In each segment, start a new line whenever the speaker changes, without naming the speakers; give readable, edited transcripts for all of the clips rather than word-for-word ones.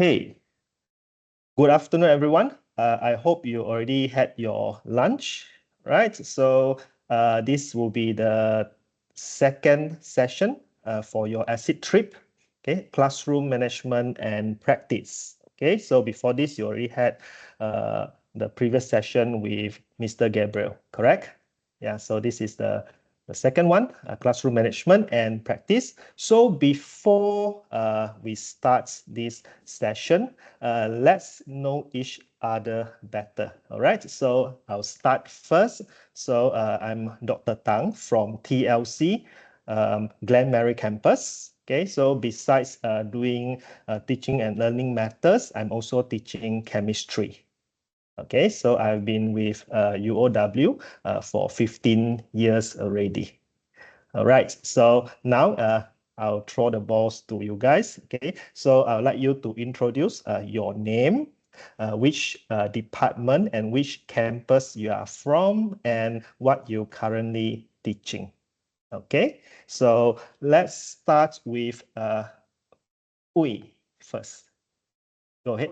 Hey, good afternoon, everyone. I hope you already had your lunch, right? So this will be the second session for your ACiD trip, okay? Classroom management and practice. Okay, so before this, you already had the previous session with Mr. Gabriel, correct? Yeah, so this is the second one, classroom management and practice. So before we start this session, let's know each other better. All right, so I'll start first. So I'm Dr. Tang from TLC, Glen Mary campus. Okay, so besides doing teaching and learning matters, I'm also teaching chemistry. Okay, so I've been with UOW for 15 years already. All right, so now I'll throw the balls to you guys. Okay, so I'd like you to introduce your name, which department and which campus you are from, and what you're currently teaching. Okay, so let's start with Ui first. Go ahead.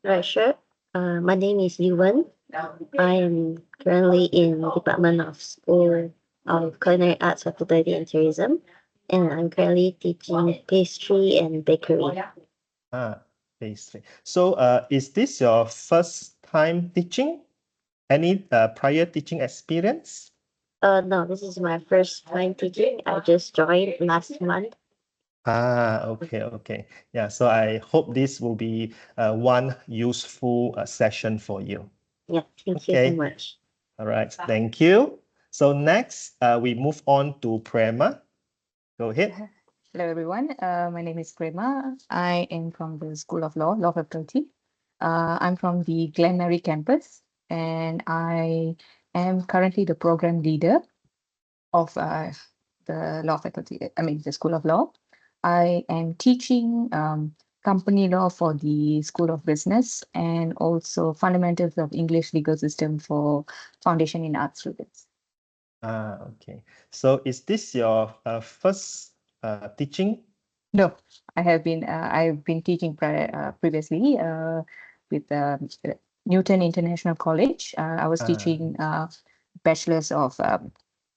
Right, sure. My name is Yuwen. I am currently in Department of School of Culinary Arts, Hospitality and Tourism, and I'm currently teaching pastry and bakery.
Pastry. So is this your first time teaching? Any prior teaching experience?
No, this is my first time teaching. I just joined last month.
Okay. Yeah, so I hope this will be one useful session for you.
Yeah, thank you so much.
All right, thank you. So next, we move on to Prema. Go ahead.
Hello, everyone. My name is Prema. I am from the School of Law Faculty. I'm from the Glen Mary campus, and I am currently the program leader of the law faculty, the School of Law. I am teaching company law for the School of Business and also fundamentals of English legal system for foundation in art students.
Okay. So is this your first teaching?
No, I've been teaching previously with Newton International College. I was teaching bachelor's of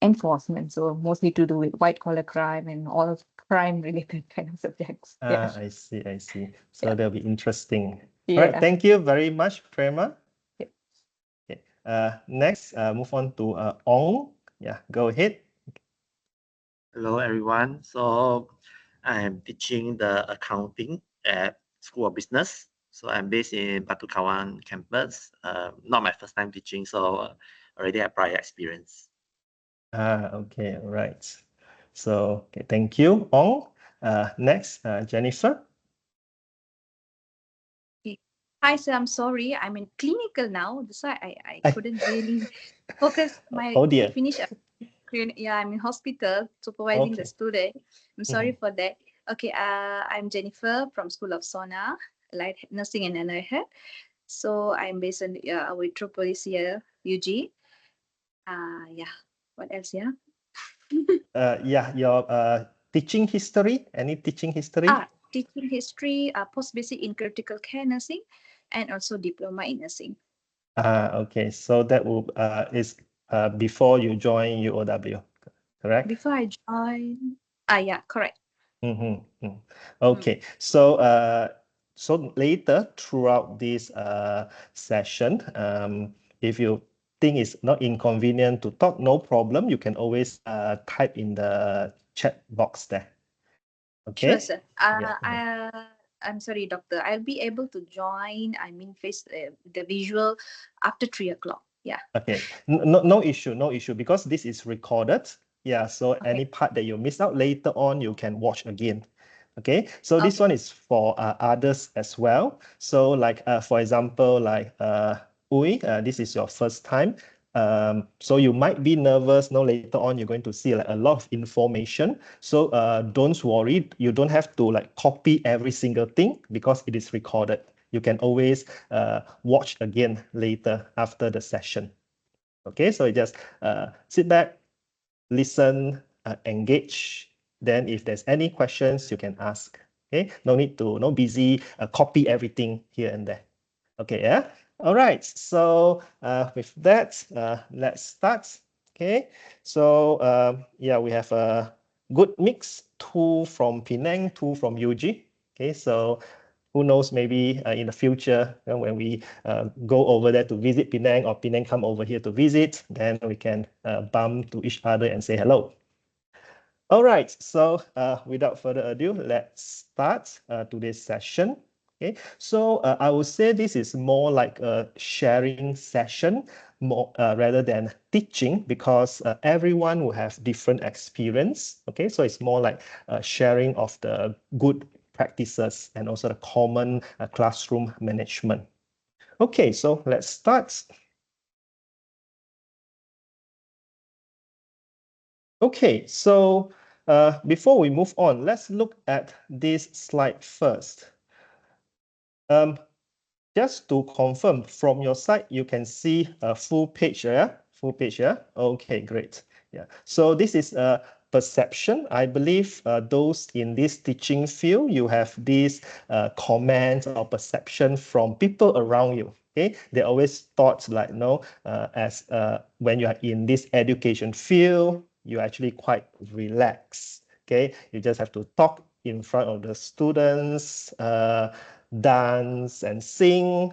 enforcement, so mostly to do with white collar crime and all crime related kind of subjects. Yeah.
I see. So that'll be interesting.
Yeah.
All right, thank you very much, Prema.
Yeah.
Okay. Next, move on to Ong. Yeah, go ahead.
Hello, everyone. So I'm teaching the accounting at School of Business. So I'm based in Batu Kawan campus. Not my first time teaching, so already have prior experience.
Okay, all right. So, okay, thank you, Ong. Next, Jennifer.
Hi, sir. I'm sorry. I'm in clinical now. That's why I couldn't really focus
Oh dear.
finish. Yeah, I'm in hospital supervising the student. I'm sorry for that. Okay, I'm Jennifer from School of Sona, Allied Nursing and Allied Health. So I'm based in Metropolis here, UG. Yeah. What else? Yeah.
Yeah, your teaching history. Any teaching history?
Teaching history, post basic in critical care nursing, and also diploma in nursing.
Okay. So that will is before you join UOW, correct?
Before I join, yeah, correct.
Okay. So so later throughout this session, if you think it's not inconvenient to talk, no problem. You can always type in the chat box there. Okay.
Sure, sir. I'm sorry, doctor. I'll be able to join. Face the visual after 3 o'clock. Yeah.
Okay. No issue because this is recorded. Yeah. So any part that you miss out later on, you can watch again. Okay. So this one is for others as well. So like for example, like Ui, this is your first time. So you might be nervous. No, later on you're going to see like a lot of information. So don't worry. You don't have to like copy every single thing because it is recorded. You can always watch again later after the session. Okay, so you just sit back, listen, engage. Then if there's any questions, you can ask. Okay, no need to busy copy everything here and there. Okay, yeah. All right. So with that, let's start. Okay. So yeah, we have a good mix. Two from Penang, two from UG. Okay. So who knows? Maybe in the future, when we go over there to visit Penang, or Penang come over here to visit, then we can bump to each other and say hello. All right, so without further ado, let's start today's session. Okay, so I would say this is more like a sharing session, more rather than teaching, because everyone will have different experience. Okay, so it's more like sharing of the good practices and also the common classroom management. Okay, so let's start. Okay, so before we move on, let's look at this slide first. Just to confirm, from your side, you can see a full page, yeah? Full page, yeah? Okay, great. Yeah. So this is a perception. I believe those in this teaching field, you have this comment or perception from people around you. Okay, they always thought like, as when you are in this education field, you're actually quite relaxed. Okay, you just have to talk in front of the students, dance and sing.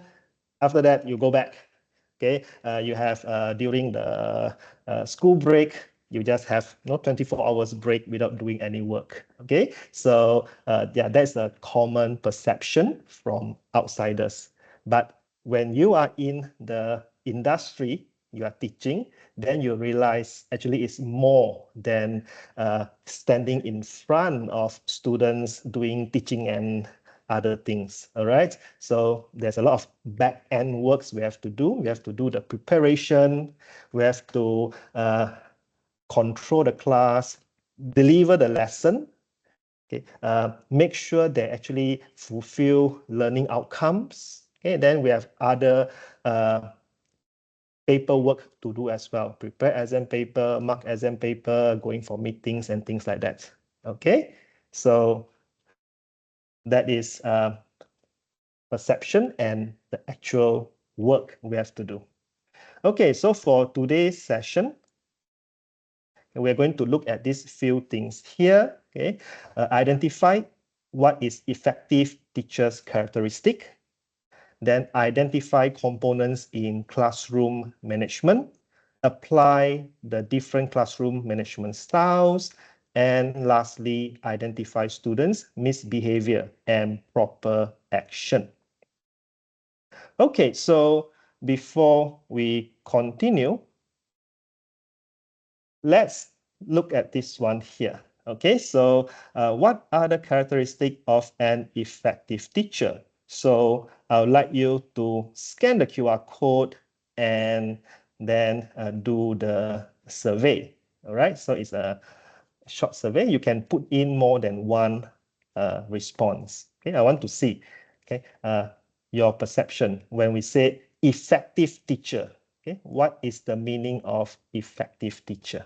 After that, you go back. Okay, you have during the school break, you just have 24 hours break without doing any work. Okay, so yeah, that's a common perception from outsiders. But when you are in the industry, you are teaching, then you realize actually it's more than standing in front of students doing teaching and other things. All right. So there's a lot of back end works we have to do. We have to do the preparation. We have to control the class, deliver the lesson. Okay. Make sure they actually fulfill learning outcomes. Okay. Then we have other paperwork to do as well. Prepare exam paper, mark exam paper, going for meetings and things like that. Okay. So that is perception and the actual work we have to do. Okay, so for today's session, we're going to look at these few things here. Okay, identify what is effective teacher's characteristic, then identify components in classroom management, apply the different classroom management styles, and lastly, identify students' misbehavior and proper action. Okay, so before we continue, let's look at this one here. Okay, so what are the characteristics of an effective teacher? So I would like you to scan the QR code and then do the survey. All right, so it's a short survey. You can put in more than one response. Okay, I want to see. Okay, your perception when we say effective teacher. Okay, what is the meaning of effective teacher?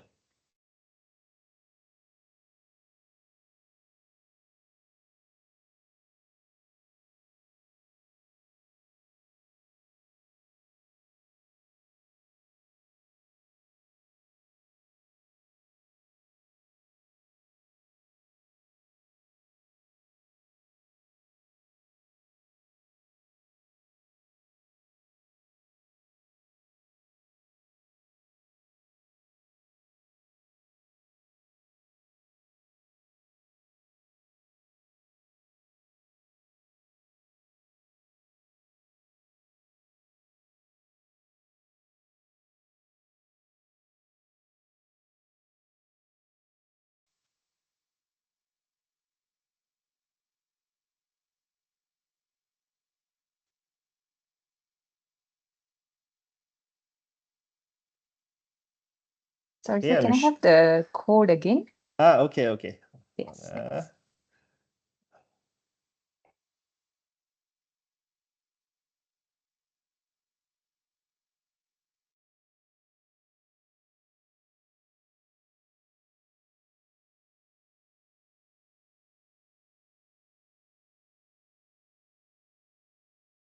Sorry,
Yeah,
sir, can I have the code again?
okay, okay.
Yes.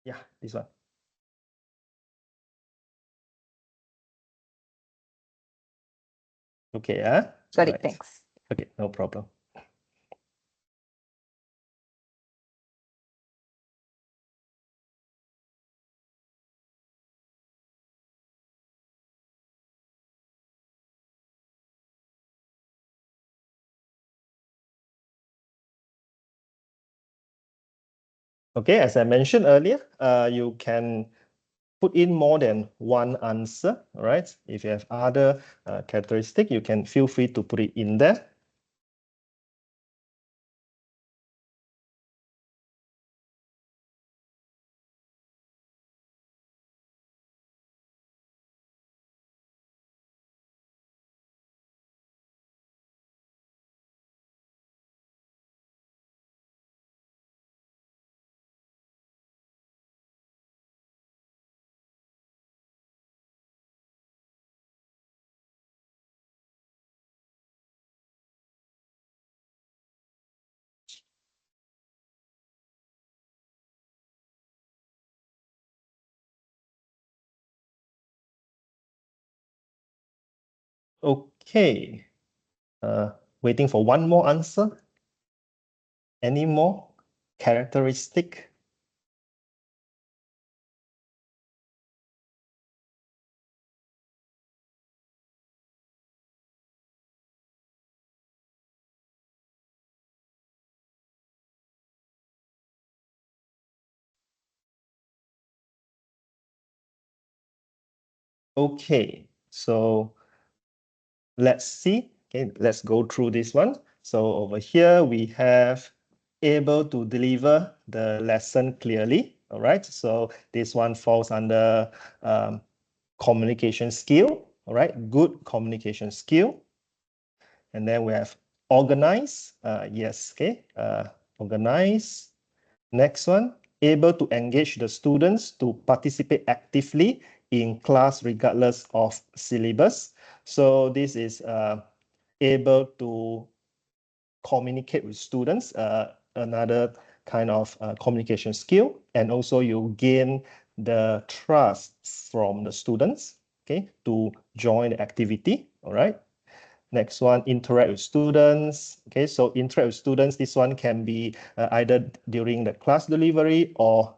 Yeah, this one. Okay,
Got it,
right.
thanks.
Okay, no problem. Okay, as I mentioned earlier, you can put in more than one answer, right? If you have other characteristic, you can feel free to put it in there. Okay, waiting for one more answer. Any more characteristic? Okay, so let's see. Okay, let's go through this one. So over here we have able to deliver the lesson clearly. All right, so this one falls under communication skill. All right, good communication skill. And then we have organize. Yes, okay, organize. Next one, able to engage the students to participate actively in class regardless of syllabus. So this is able to communicate with students, another kind of communication skill. And also you gain the trust from the students, okay, to join the activity, all right? Next one, interact with students. Okay, so interact with students, this one can be either during the class delivery or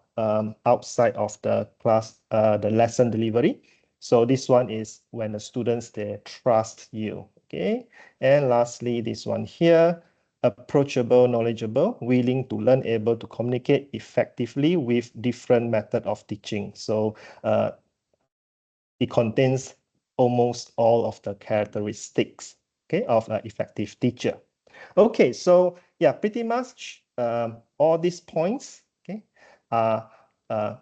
outside of the class, the lesson delivery. So this one is when the students, they trust you. Okay, and lastly, this one here, approachable, knowledgeable, willing to learn, able to communicate effectively with different method of teaching. So it contains almost all of the characteristics, okay, of an effective teacher. Okay, so yeah, pretty much all these points, okay, are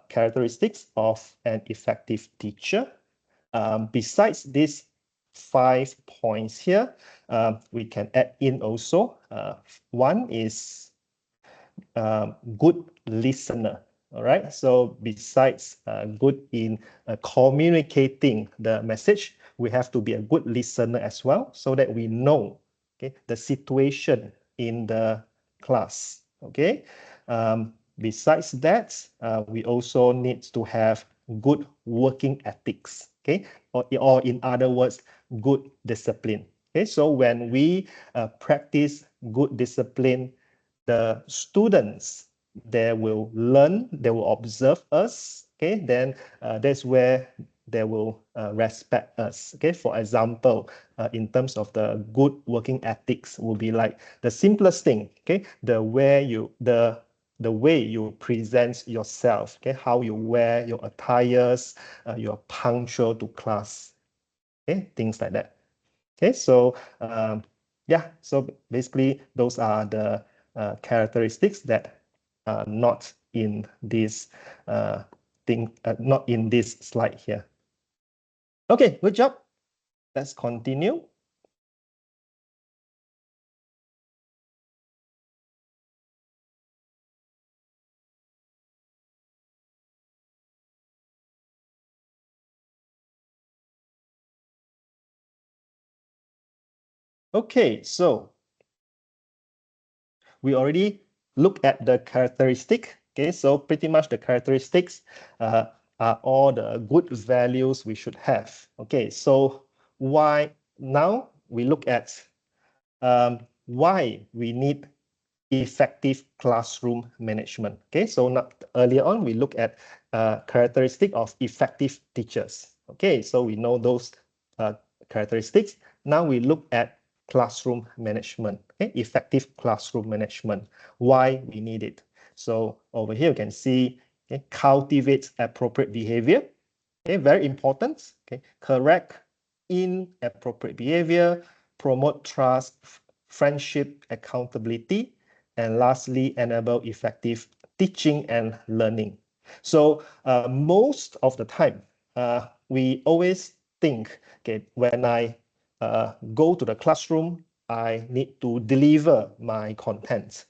characteristics of an effective teacher. Besides these 5 points here, we can add in also. One is good listener. All right. So besides good in communicating the message, we have to be a good listener as well, so that we know, okay, the situation in the class. Okay. Besides that, we also need to have good working ethics. Okay. Or in other words, good discipline. Okay. So when we practice good discipline, the students, they will learn, they will observe us, okay, then that's where they will respect us. Okay, for example, in terms of the good working ethics will be like the simplest thing, okay, the way you present yourself, okay, how you wear your attires, you're punctual to class, okay, things like that. Okay, so yeah, so basically those are the characteristics that are not in this not in this slide here. Okay, good job. Let's continue. Okay, so we already look at the characteristic, Okay, so pretty much the characteristics are all the good values we should have. Okay, so why now we look at why we need effective classroom management. Okay, so not, earlier on we look at characteristic of effective teachers. Okay, so we know those characteristics. Now we look at classroom management. Okay, effective classroom management. Why we need it. So over here you can see, okay, cultivate appropriate behavior. Okay, very important. Okay, correct inappropriate behavior, promote trust, friendship, accountability, and lastly, enable effective teaching and learning. So most of the time, we always think, okay, when I go to the classroom, I need to deliver my content.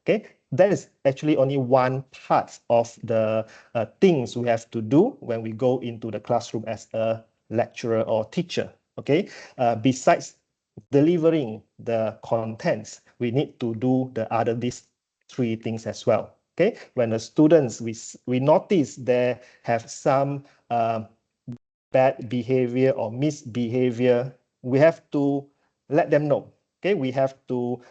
Okay, that is actually only one part of the things we have to do when we go into the classroom as a lecturer or teacher. Okay, besides delivering the contents, we need to do these three things as well. Okay, when the students, we notice they have some bad behavior or misbehavior, we have to let them know. Okay, we have to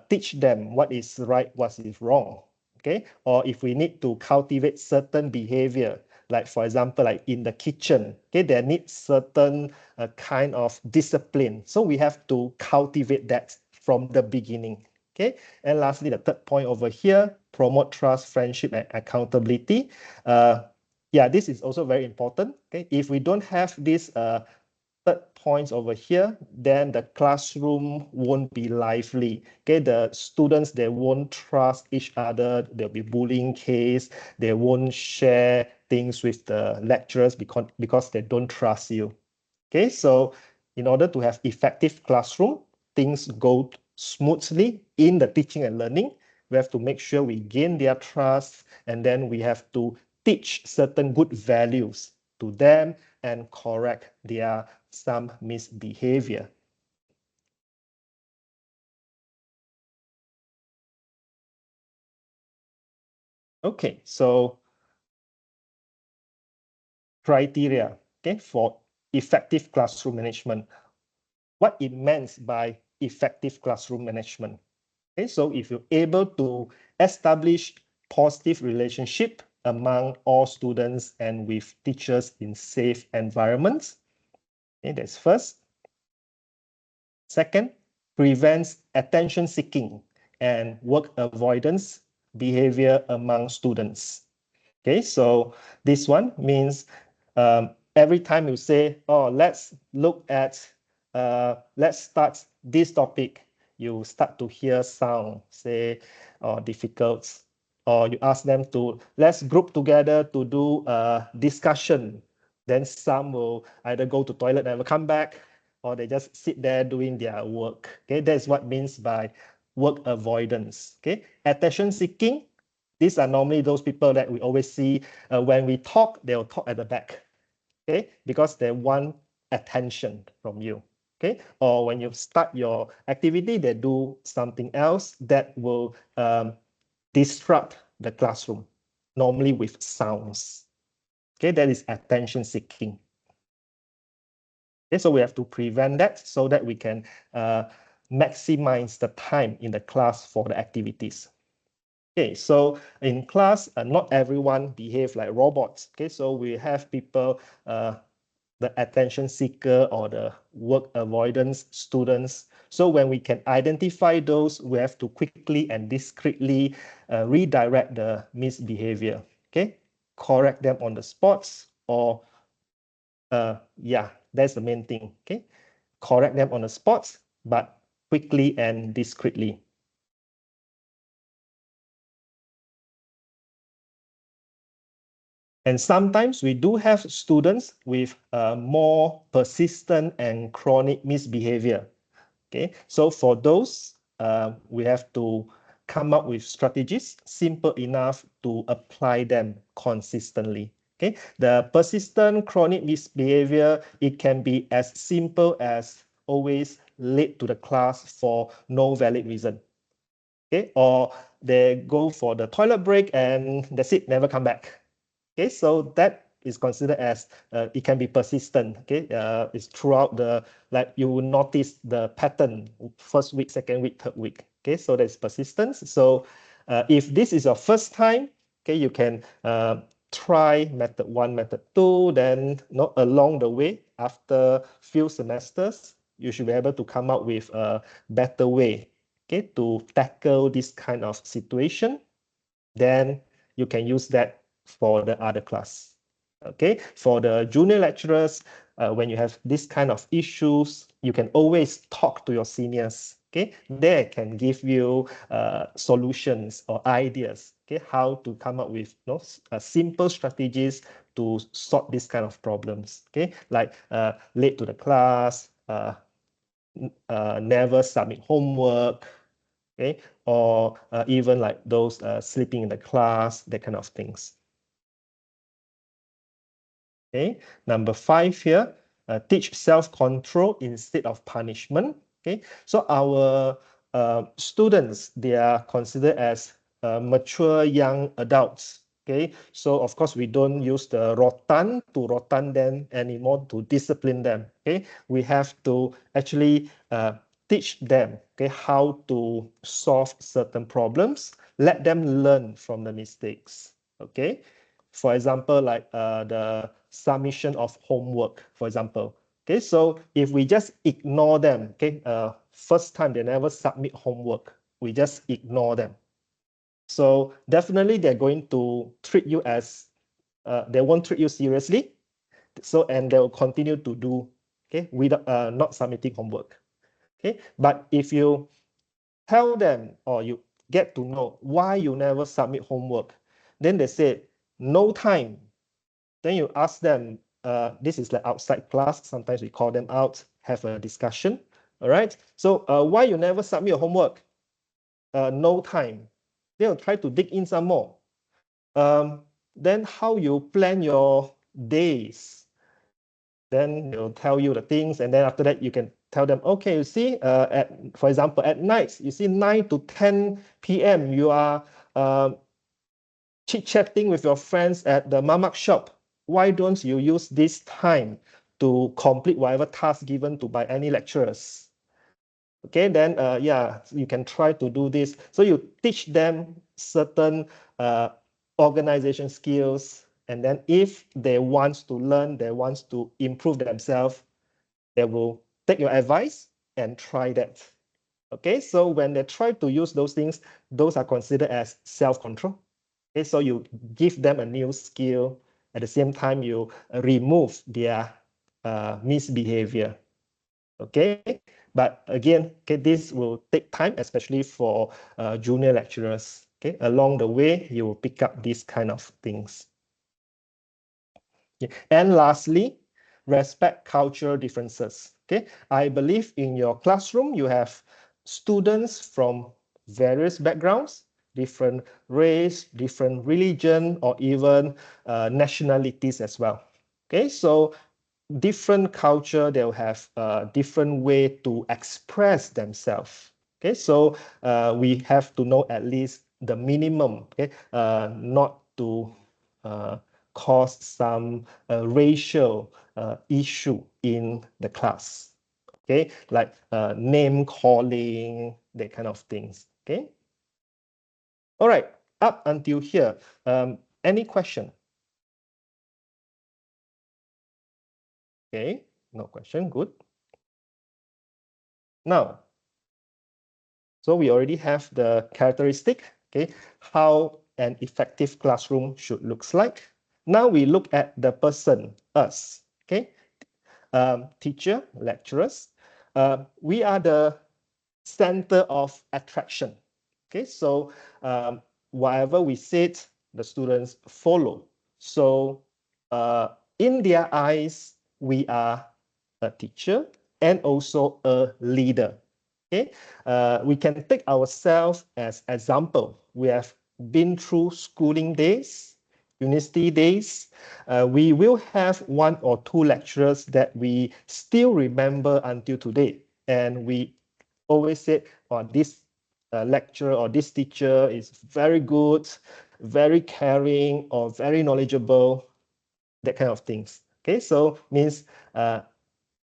teach them what is right, what is wrong. Okay, or if we need to cultivate certain behavior, like for example, like in the kitchen, okay, they need certain kind of discipline. So we have to cultivate that from the beginning. Okay, and lastly, the third point over here, promote trust, friendship, and accountability. Yeah, this is also very important. Okay, if we don't have these third points over here, then the classroom won't be lively. Okay, the students, they won't trust each other. There'll be bullying case. They won't share things with the lecturers because they don't trust you. Okay, so in order to have effective classroom, things go smoothly in the teaching and learning. We have to make sure we gain their trust, and then we have to teach certain good values to them and correct their some misbehavior. Okay, so criteria, okay, for effective classroom management. What it means by effective classroom management. Okay, so if you're able to establish positive relationship among all students and with teachers in safe environments, okay, that's first. Second, prevents attention seeking and work avoidance behavior among students. Okay, so this one means every time you say, oh, let's look at, let's start this topic, you start to hear sound, say, or difficult, or you ask them to, let's group together to do a discussion. Then some will either go to toilet and never come back, or they just sit there doing their work. Okay, that's what means by work avoidance. Okay, attention seeking, these are normally those people that we always see when we talk, they'll talk at the back, okay? Because they want attention from you, okay? Or when you start your activity, they do something else that will disrupt the classroom, normally with sounds, okay? That is attention seeking. Okay, so we have to prevent that so that we can maximize the time in the class for the activities. Okay, so in class, not everyone behave like robots. Okay, so we have people, the attention seeker or the work avoidance students. So when we can identify those, we have to quickly and discreetly redirect the misbehavior. Okay, correct them on the spots, or yeah, that's the main thing. Okay, correct them on the spots, but quickly and discreetly. And sometimes we do have students with more persistent and chronic misbehavior. Okay, so for those, we have to come up with strategies simple enough to apply them consistently. Okay, the persistent chronic misbehavior, it can be as simple as always late to the class for no valid reason. Okay, or they go for the toilet break and that's it, never come back. Okay, so that is considered as it can be persistent. Okay, it's throughout the, like you will notice the pattern, first week, second week, third week. Okay, so there's persistence. So if this is your first time, okay, you can try method 1, method 2, then along the way, after few semesters, you should be able to come up with a better way, okay, to tackle this kind of situation. Then you can use that for the other class. Okay, for the junior lecturers, when you have this kind of issues, you can always talk to your seniors. Okay, they can give you solutions or ideas. Okay, how to come up with simple strategies to sort this kind of problems. Okay, like late to the class, never submit homework, okay, or even like those sleeping in the class, that kind of things. Okay, number 5 here, teach self-control instead of punishment. Okay, so our students, they are considered as mature young adults. Okay, so of course we don't use the rotan to rotan them anymore to discipline them. Okay, we have to actually teach them, okay, how to solve certain problems, let them learn from the mistakes. Okay, for example, like the submission of homework, for example. Okay, so if we just ignore them, okay, first time they never submit homework, we just ignore them. So definitely they're going to treat you as, they won't treat you seriously. So, and they'll continue to do, okay, without not submitting homework. Okay, but if you tell them or you get to know why you never submit homework, then they say no time. Then you ask them, this is like outside class, sometimes we call them out, have a discussion. All right, so why you never submit your homework? No time. They'll try to dig in some more. Then how you plan your days? Then they'll tell you the things, and then after that you can tell them, okay, you see, for example, at night, you see 9 to 10 p.m. you are chit-chatting with your friends at the mamak shop. Why don't you use this time to complete whatever task given to by any lecturers? Okay, then yeah, you can try to do this. So you teach them certain organization skills, and then if they want to learn, they want to improve themselves, they will take your advice and try that. Okay, so when they try to use those things, those are considered as self-control. Okay, so you give them a new skill. At the same time, you remove their misbehavior. Okay, but again, okay, this will take time, especially for junior lecturers. Okay, along the way, you will pick up these kind of things. Okay. And lastly, respect cultural differences. Okay, I believe in your classroom, you have students from various backgrounds, different race, different religion, or even nationalities as well. Okay, so different culture, they'll have a different way to express themselves. Okay, so we have to know at least the minimum, okay, not to cause some racial issue in the class. Okay, like name calling, that kind of things. Okay. All right, up until here, any question? Okay, no question, good. Now, so we already have the characteristic, okay, how an effective classroom should looks like. Now we look at the person, us, okay, teacher, lecturers. We are the center of attraction. Okay, so whatever we said, the students follow. So in their eyes, we are a teacher and also a leader. Okay, we can take ourselves as example. We have been through schooling days, university days. We will have 1 or 2 lecturers that we still remember until today. And we always say, oh, this lecturer or this teacher is very good, very caring, or very knowledgeable, that kind of things. Okay, so means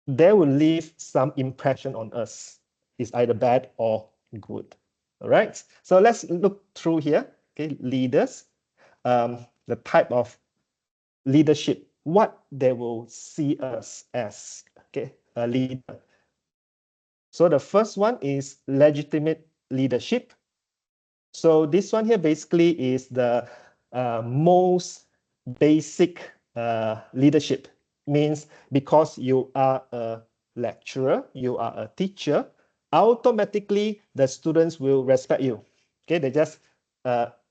they will leave some impression on us. It's either bad or good. All right, so let's look through here. Okay, leaders, the type of leadership, what they will see us as. Okay, a leader. So the first one is legitimate leadership. So this one here basically is the most basic leadership. Means because you are a lecturer, you are a teacher, automatically the students will respect you. Okay, they just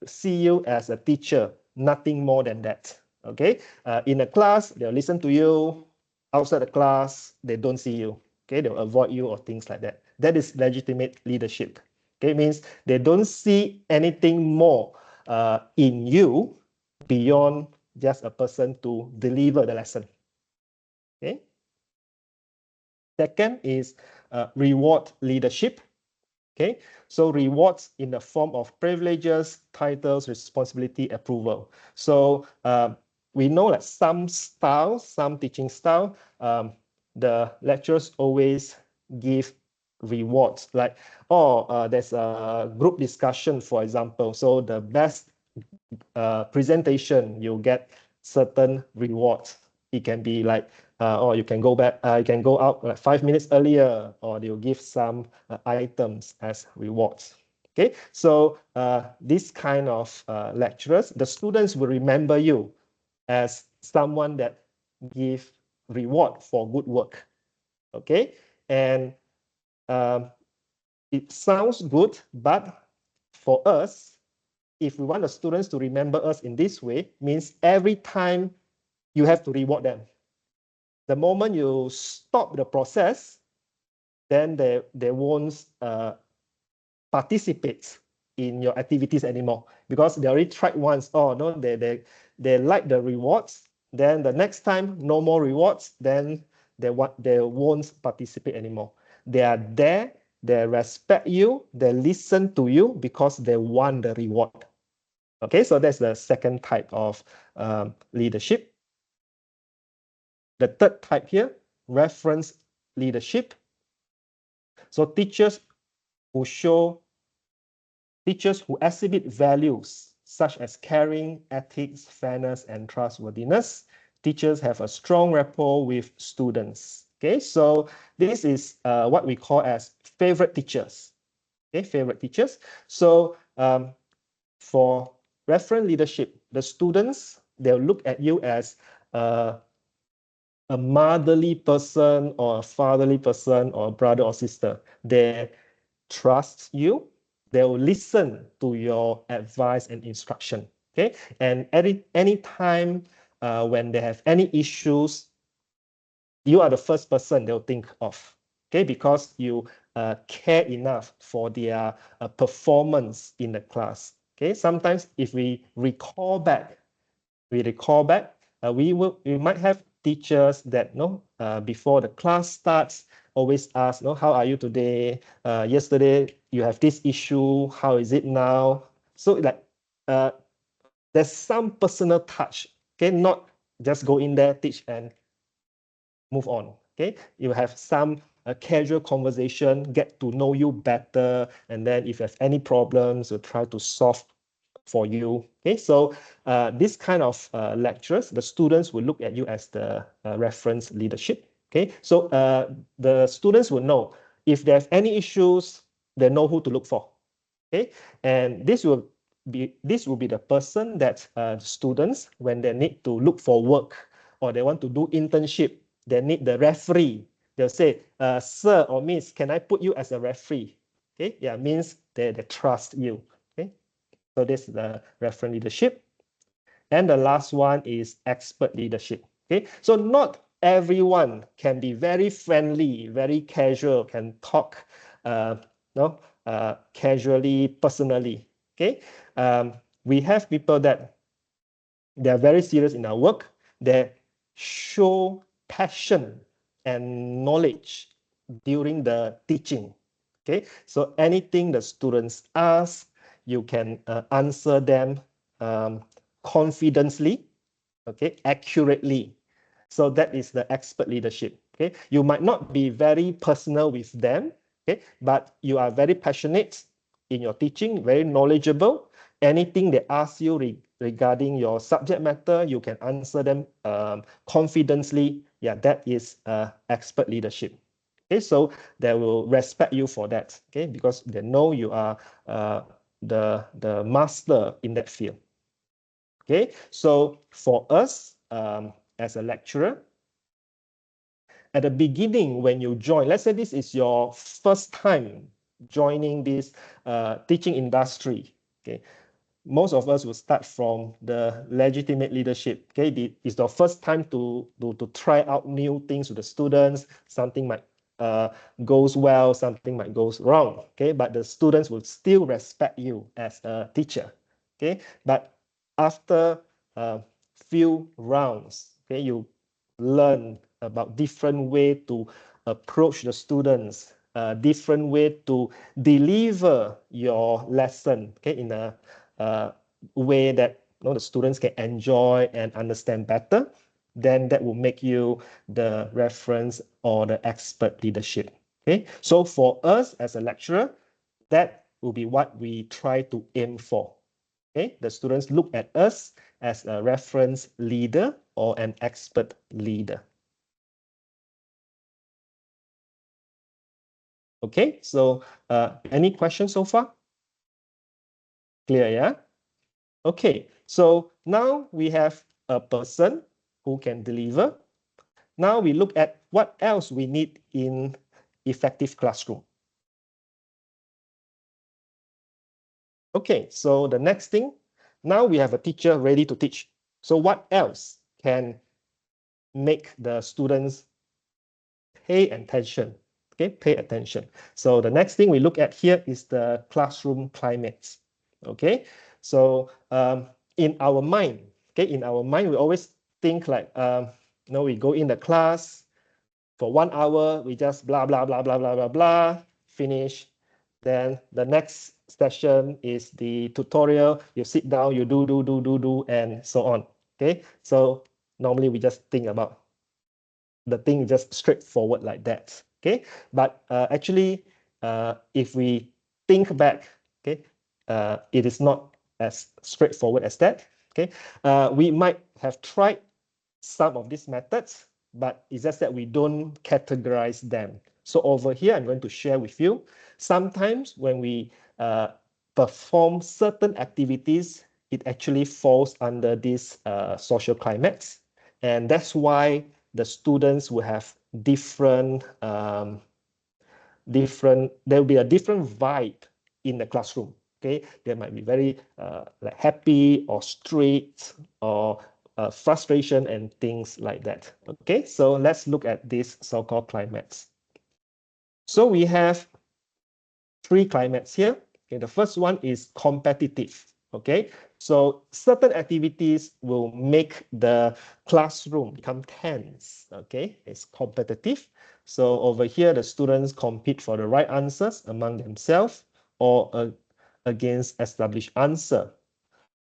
see you as a teacher, nothing more than that. Okay, in a class, they'll listen to you. Outside the class, they don't see you. Okay, they'll avoid you or things like that. That is legitimate leadership. Okay, means they don't see anything more in you beyond just a person to deliver the lesson. Okay. Second is reward leadership. Okay, so rewards in the form of privileges, titles, responsibility, approval. So we know that some styles, some teaching style, the lecturers always give rewards, like, there's a group discussion, for example. So the best presentation, you'll get certain rewards. It can be like, or you can go back, you can go out like 5 minutes earlier, or they'll give some items as rewards. Okay, so this kind of lecturers, the students will remember you as someone that give reward for good work. Okay, and it sounds good, but for us, if we want the students to remember us in this way, means every time you have to reward them. The moment you stop the process, then they won't participate in your activities anymore, because they already tried once. Oh no, they like the rewards. Then the next time, no more rewards. Then they won't participate anymore. They are there. They respect you. They listen to you because they want the reward. Okay, so that's the second type of leadership. The third type here, reference leadership. So teachers who exhibit values such as caring, ethics, fairness, and trustworthiness. Teachers have a strong rapport with students. Okay, so this is what we call as favorite teachers. Okay, favorite teachers. So for reference leadership, the students, they'll look at you as a motherly person or a fatherly person or a brother or sister. They trust you. They will listen to your advice and instruction. Okay, and any time when they have any issues, you are the first person they'll think of. Okay, because you care enough for their performance in the class. Okay, sometimes if we recall back, we might have teachers that before the class starts always ask, how are you today? Yesterday you have this issue, how is it now? So like there's some personal touch. Okay, not just go in there, teach and move on. Okay, you have some casual conversation, get to know you better, and then if you have any problems, we'll try to solve for you. Okay, so this kind of lecturers, the students will look at you as the reference leadership. Okay, so the students will know if they have any issues, they know who to look for. Okay, and this will be the person that students, when they need to look for work or they want to do internship, they need the referee. They'll say, sir or miss, can I put you as a referee? Okay, yeah, means they trust you. Okay, so this is the reference leadership. And the last one is expert leadership. Okay, so not everyone can be very friendly, very casual, can talk casually, personally. Okay, we have people that they are very serious in our work. They show passion and knowledge during the teaching. Okay, so anything the students ask, you can answer them confidently, okay, accurately. So that is the expert leadership. Okay, you might not be very personal with them, okay, but you are very passionate in your teaching, very knowledgeable. Anything they ask you regarding your subject matter, you can answer them confidently. Yeah, that is expert leadership. Okay, so they will respect you for that. Okay, because they know you are the master in that field. Okay, so for us as a lecturer, at the beginning when you join, let's say this is your first time joining this teaching industry, okay, most of us will start from the legitimate leadership. Okay, it's the first time to try out new things with the students. Something might goes well, something might goes wrong. Okay, but the students will still respect you as a teacher. Okay, but after a few rounds, okay, you learn about different way to approach the students, different way to deliver your lesson, okay, in a way that the students can enjoy and understand better, then that will make you the reference or the expert leadership. Okay, so for us as a lecturer, that will be what we try to aim for. Okay, the students look at us as a reference leader or an expert leader. Okay, so any questions so far? Clear, yeah? Okay, so now we have a person who can deliver. Now we look at what else we need in effective classroom. Okay, so the next thing, now we have a teacher ready to teach. So what else can make the students pay attention? Okay, pay attention. So the next thing we look at here is the classroom climate. Okay, so in our mind, we always think like, we go in the class for 1 hour, we just blah, blah, blah, blah, blah, blah, blah, finish. Then the next session is the tutorial. You sit down, you do, and so on. Okay, so normally we just think about the thing just straightforward like that. Okay, but actually, if we think back, okay, it is not as straightforward as that. Okay, we might have tried some of these methods, but it's just that we don't categorize them. So over here, I'm going to share with you. Sometimes when we perform certain activities, it actually falls under this social climax. And that's why the students will have there will be a different vibe in the classroom. Okay, they might be very like happy or strict or frustration and things like that. Okay, so let's look at this so-called climates. So we have 3 climates here. Okay, the first one is competitive. Okay, so certain activities will make the classroom become tense. Okay, it's competitive. So over here, the students compete for the right answers among themselves or against established answer.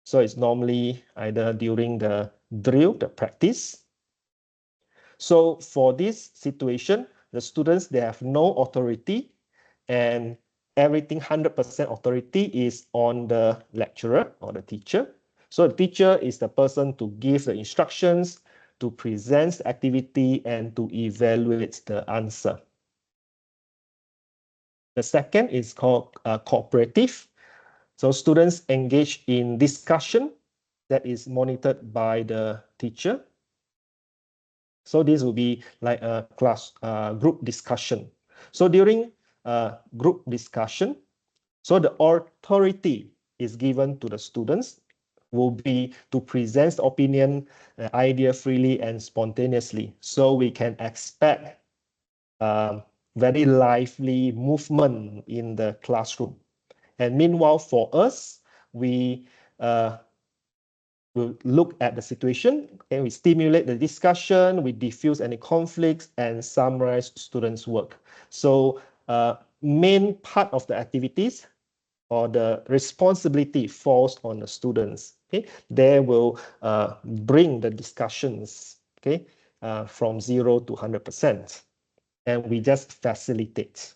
So it's normally either during the drill, the practice. So for this situation, the students, they have no authority, and everything 100% authority is on the lecturer or the teacher. So the teacher is the person to give the instructions, to present the activity, and to evaluate the answer. The second is called cooperative. So students engage in discussion that is monitored by the teacher. So this will be like a class group discussion. So during group discussion, so the authority is given to the students will be to present opinion, idea freely and spontaneously. So we can expect very lively movement in the classroom. And meanwhile, for us, we we'll look at the situation and we stimulate the discussion, we diffuse any conflicts and summarize students' work. So main part of the activities or the responsibility falls on the students. Okay, they will bring the discussions. Okay, from 0 to 100%, and we just facilitate.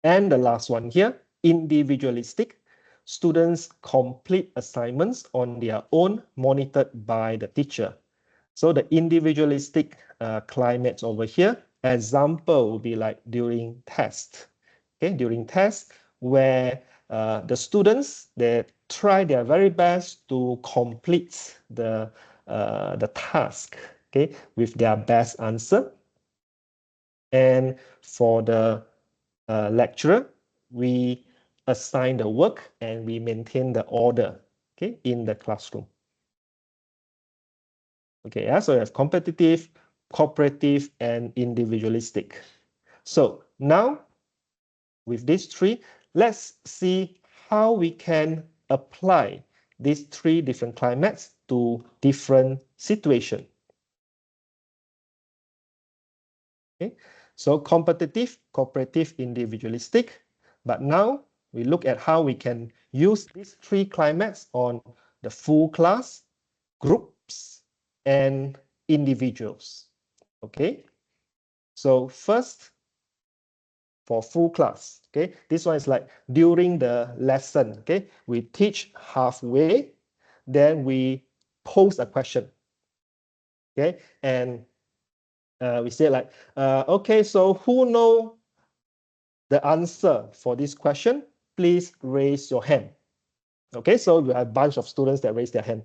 And the last one here, individualistic. Students complete assignments on their own, monitored by the teacher. So the individualistic climates over here, example would be like during test. Okay, during test where the students, they try their very best to complete the task, okay, with their best answer. And for the lecturer, we assign the work and we maintain the order, okay, in the classroom. Okay, yeah, so that's competitive, cooperative, and individualistic. So now, with these three, let's see how we can apply these three different climates to different situations. Okay, so competitive, cooperative, individualistic. But now we look at how we can use these three climates on the full class, groups, and individuals. Okay, so first for full class, okay, this one is like during the lesson, okay, we teach halfway, then we pose a question, okay, and we say like, okay, so who know the answer for this question? Please raise your hand. Okay, so we have a bunch of students that raise their hand.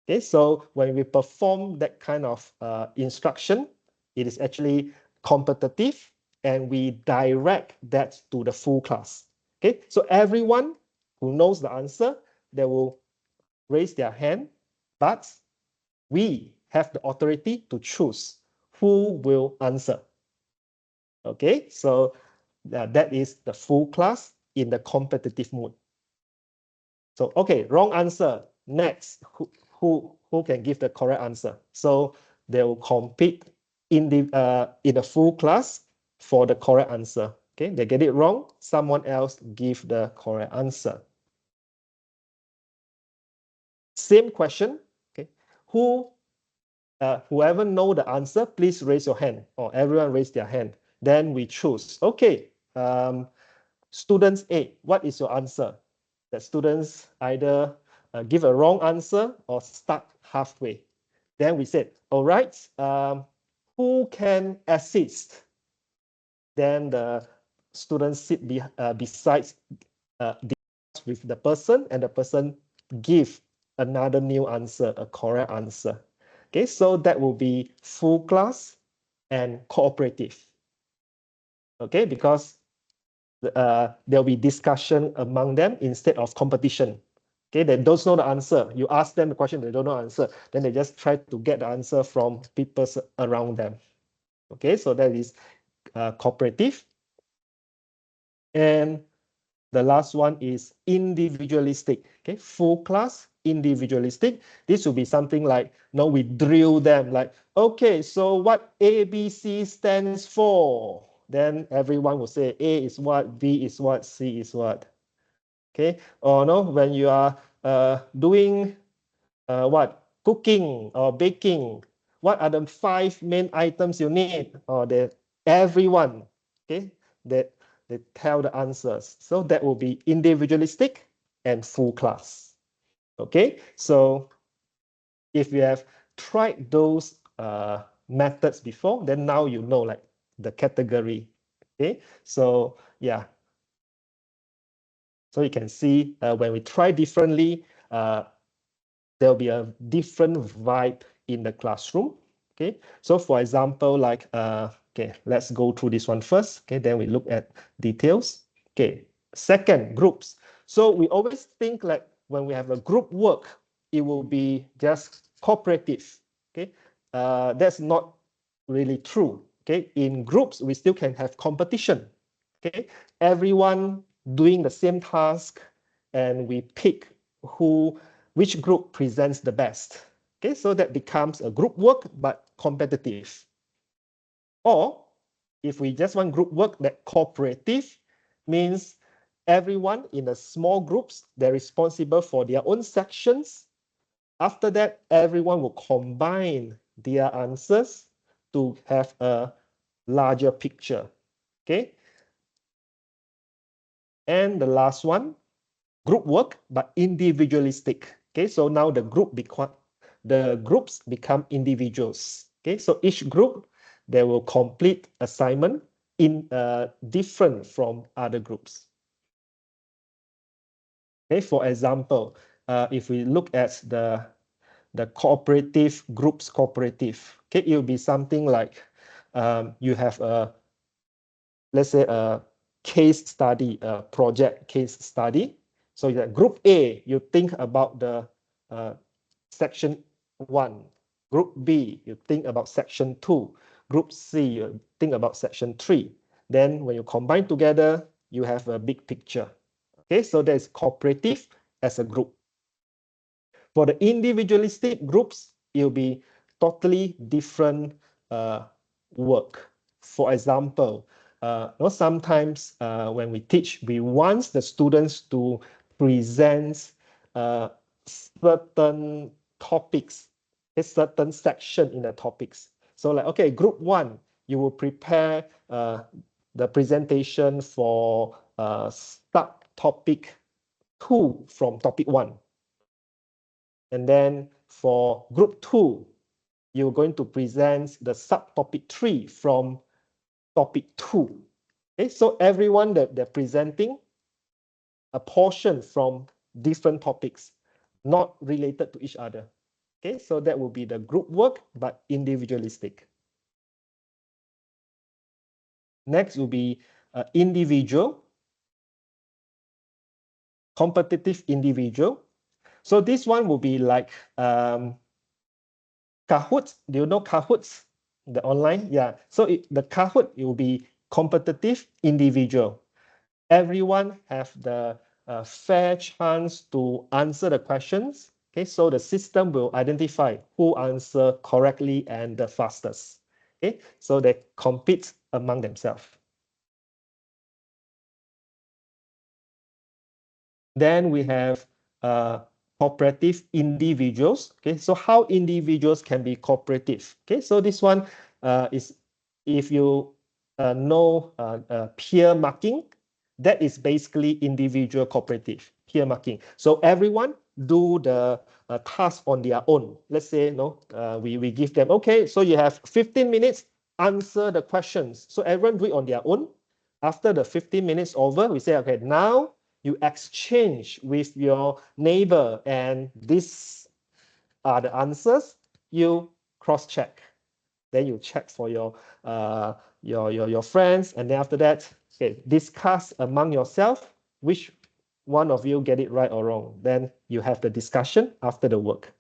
Okay, so when we perform that kind of instruction, it is actually competitive and we direct that to the full class. Okay, so everyone who knows the answer, they will raise their hand, but we have the authority to choose who will answer. Okay, so that is the full class in the competitive mode. So, okay, wrong answer. Next, who can give the correct answer? So they will compete in the full class for the correct answer. Okay, they get it wrong, someone else give the correct answer. Same question. Okay, whoever know the answer, please raise your hand, or everyone raise their hand. Then we choose. Okay, students A, what is your answer? The students either give a wrong answer or stuck halfway. Then we said, all right, who can assist? Then the students sit besides with the person, and the person give another new answer, a correct answer. Okay, so that will be full class and cooperative. Okay, because there'll be discussion among them instead of competition. Okay, they don't know the answer. You ask them the question, they don't know the answer. Then they just try to get the answer from people around them. Okay, so that is cooperative. And the last one is individualistic. Okay, full class, individualistic. This will be something like, we drill them like, okay, so what ABC stands for? Then everyone will say A is what, B is what, C is what. Okay, or no, when you are doing cooking or baking, what are the 5 main items you need? Or everyone, okay, that they tell the answers. So that will be individualistic and full class. Okay, so if you have tried those methods before, then now you know like the category. Okay, so yeah. So you can see when we try differently, there'll be a different vibe in the classroom. Okay, so for example, like, okay, let's go through this one first. Okay, then we look at details. Okay, second, groups. So we always think like when we have a group work, it will be just cooperative. Okay, that's not really true. Okay, in groups, we still can have competition. Okay, everyone doing the same task, and we pick which group presents the best. Okay, so that becomes a group work, but competitive. Or if we just want group work, that cooperative means everyone in the small groups, they're responsible for their own sections. After that, everyone will combine their answers to have a larger picture. Okay. And the last one, group work, but individualistic. Okay, so now the groups become individuals. Okay, so each group, they will complete assignment in different from other groups. Okay, for example, if we look at the cooperative groups cooperative, okay, it will be something like you have a, let's say, a case study, a project case study. So that group A, you think about the section 1. Group B, you think about section 2. Group C, you think about section 3. Then when you combine together, you have a big picture. Okay, so there's cooperative as a group. For the individualistic groups, it will be totally different work. For example, sometimes when we teach, we want the students to present certain topics, a certain section in the topics. So like, okay, group 1, you will prepare the presentation for subtopic 2 from topic 1. And then for group 2, you're going to present the subtopic 3 from topic 2. Okay, so everyone that they're presenting a portion from different topics, not related to each other. Okay, so that will be the group work, but individualistic. Next will be individual, competitive individual. So this one will be like Kahoot. Do you know Kahoots? The online? Yeah. So the Kahoot, it will be competitive individual. Everyone have the fair chance to answer the questions. Okay, so the system will identify who answer correctly and the fastest. Okay, so they compete among themselves. Then we have cooperative individuals. Okay, so how individuals can be cooperative. Okay, so this one is, if you know peer marking, that is basically individual cooperative peer marking. So everyone do the task on their own. Let's say, we give them, okay, so you have 15 minutes, answer the questions. So everyone do it on their own. After the 15 minutes over, we say, okay, now you exchange with your neighbor, and these are the answers. You cross-check. Then you check for your friends, and then after that, okay, discuss among yourself which one of you get it right or wrong. Then you have the discussion after the work,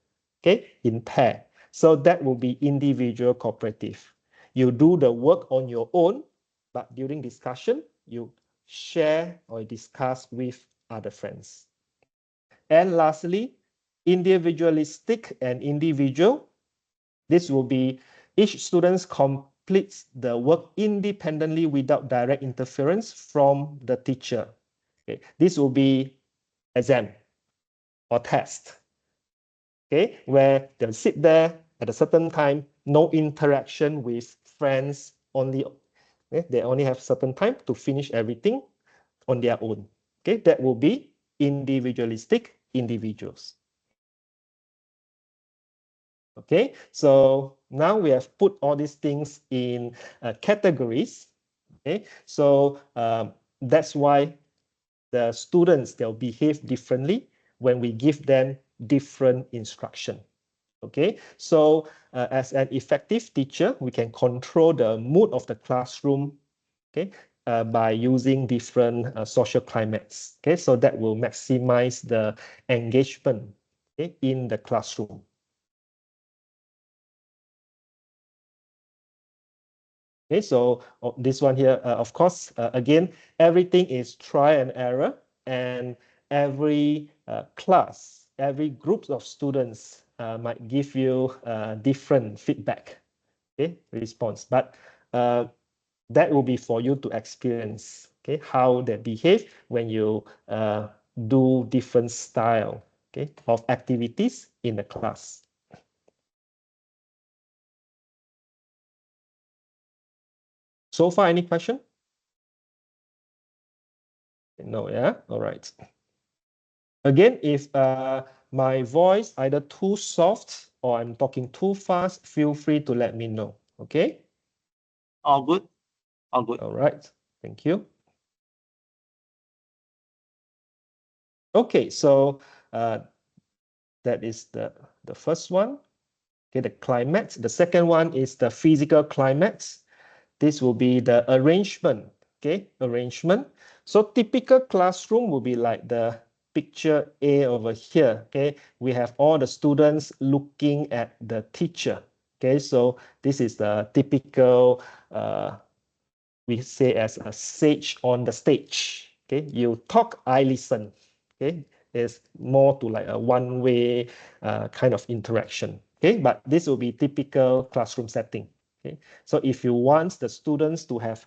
okay, in pair. So that will be individual cooperative. You do the work on your own, but during discussion, you share or discuss with other friends. And lastly, individualistic and individual. This will be each student completes the work independently without direct interference from the teacher. Okay. This will be exam or test, okay, where they'll sit there at a certain time, no interaction with friends, only they only have certain time to finish everything on their own. Okay, that will be individualistic individuals. Okay, so now we have put all these things in categories. Okay, so that's why the students, they'll behave differently when we give them different instruction. Okay, so as an effective teacher, we can control the mood of the classroom, okay, by using different social climates. Okay, so that will maximize the engagement, okay, in the classroom. Okay, so this one here, of course, again, everything is try and error, and every class, every group of students might give you different feedback, okay, response. But that will be for you to experience, okay, how they behave when you do different style, okay, of activities in the class. So far, any question? No, yeah, all right. Again, if my voice either too soft or I'm talking too fast, feel free to let me know, okay?
All good. All good.
All right, thank you. Okay, so that is the first one. Okay, the climax. The second one is the physical climax. This will be the arrangement. Okay, arrangement. So typical classroom will be like the picture A over here. Okay, we have all the students looking at the teacher. Okay, so this is the typical we say as a sage on the stage. Okay, you talk, I listen. Okay, it's more to like a one-way kind of interaction. Okay, but this will be typical classroom setting. Okay, so if you want the students to have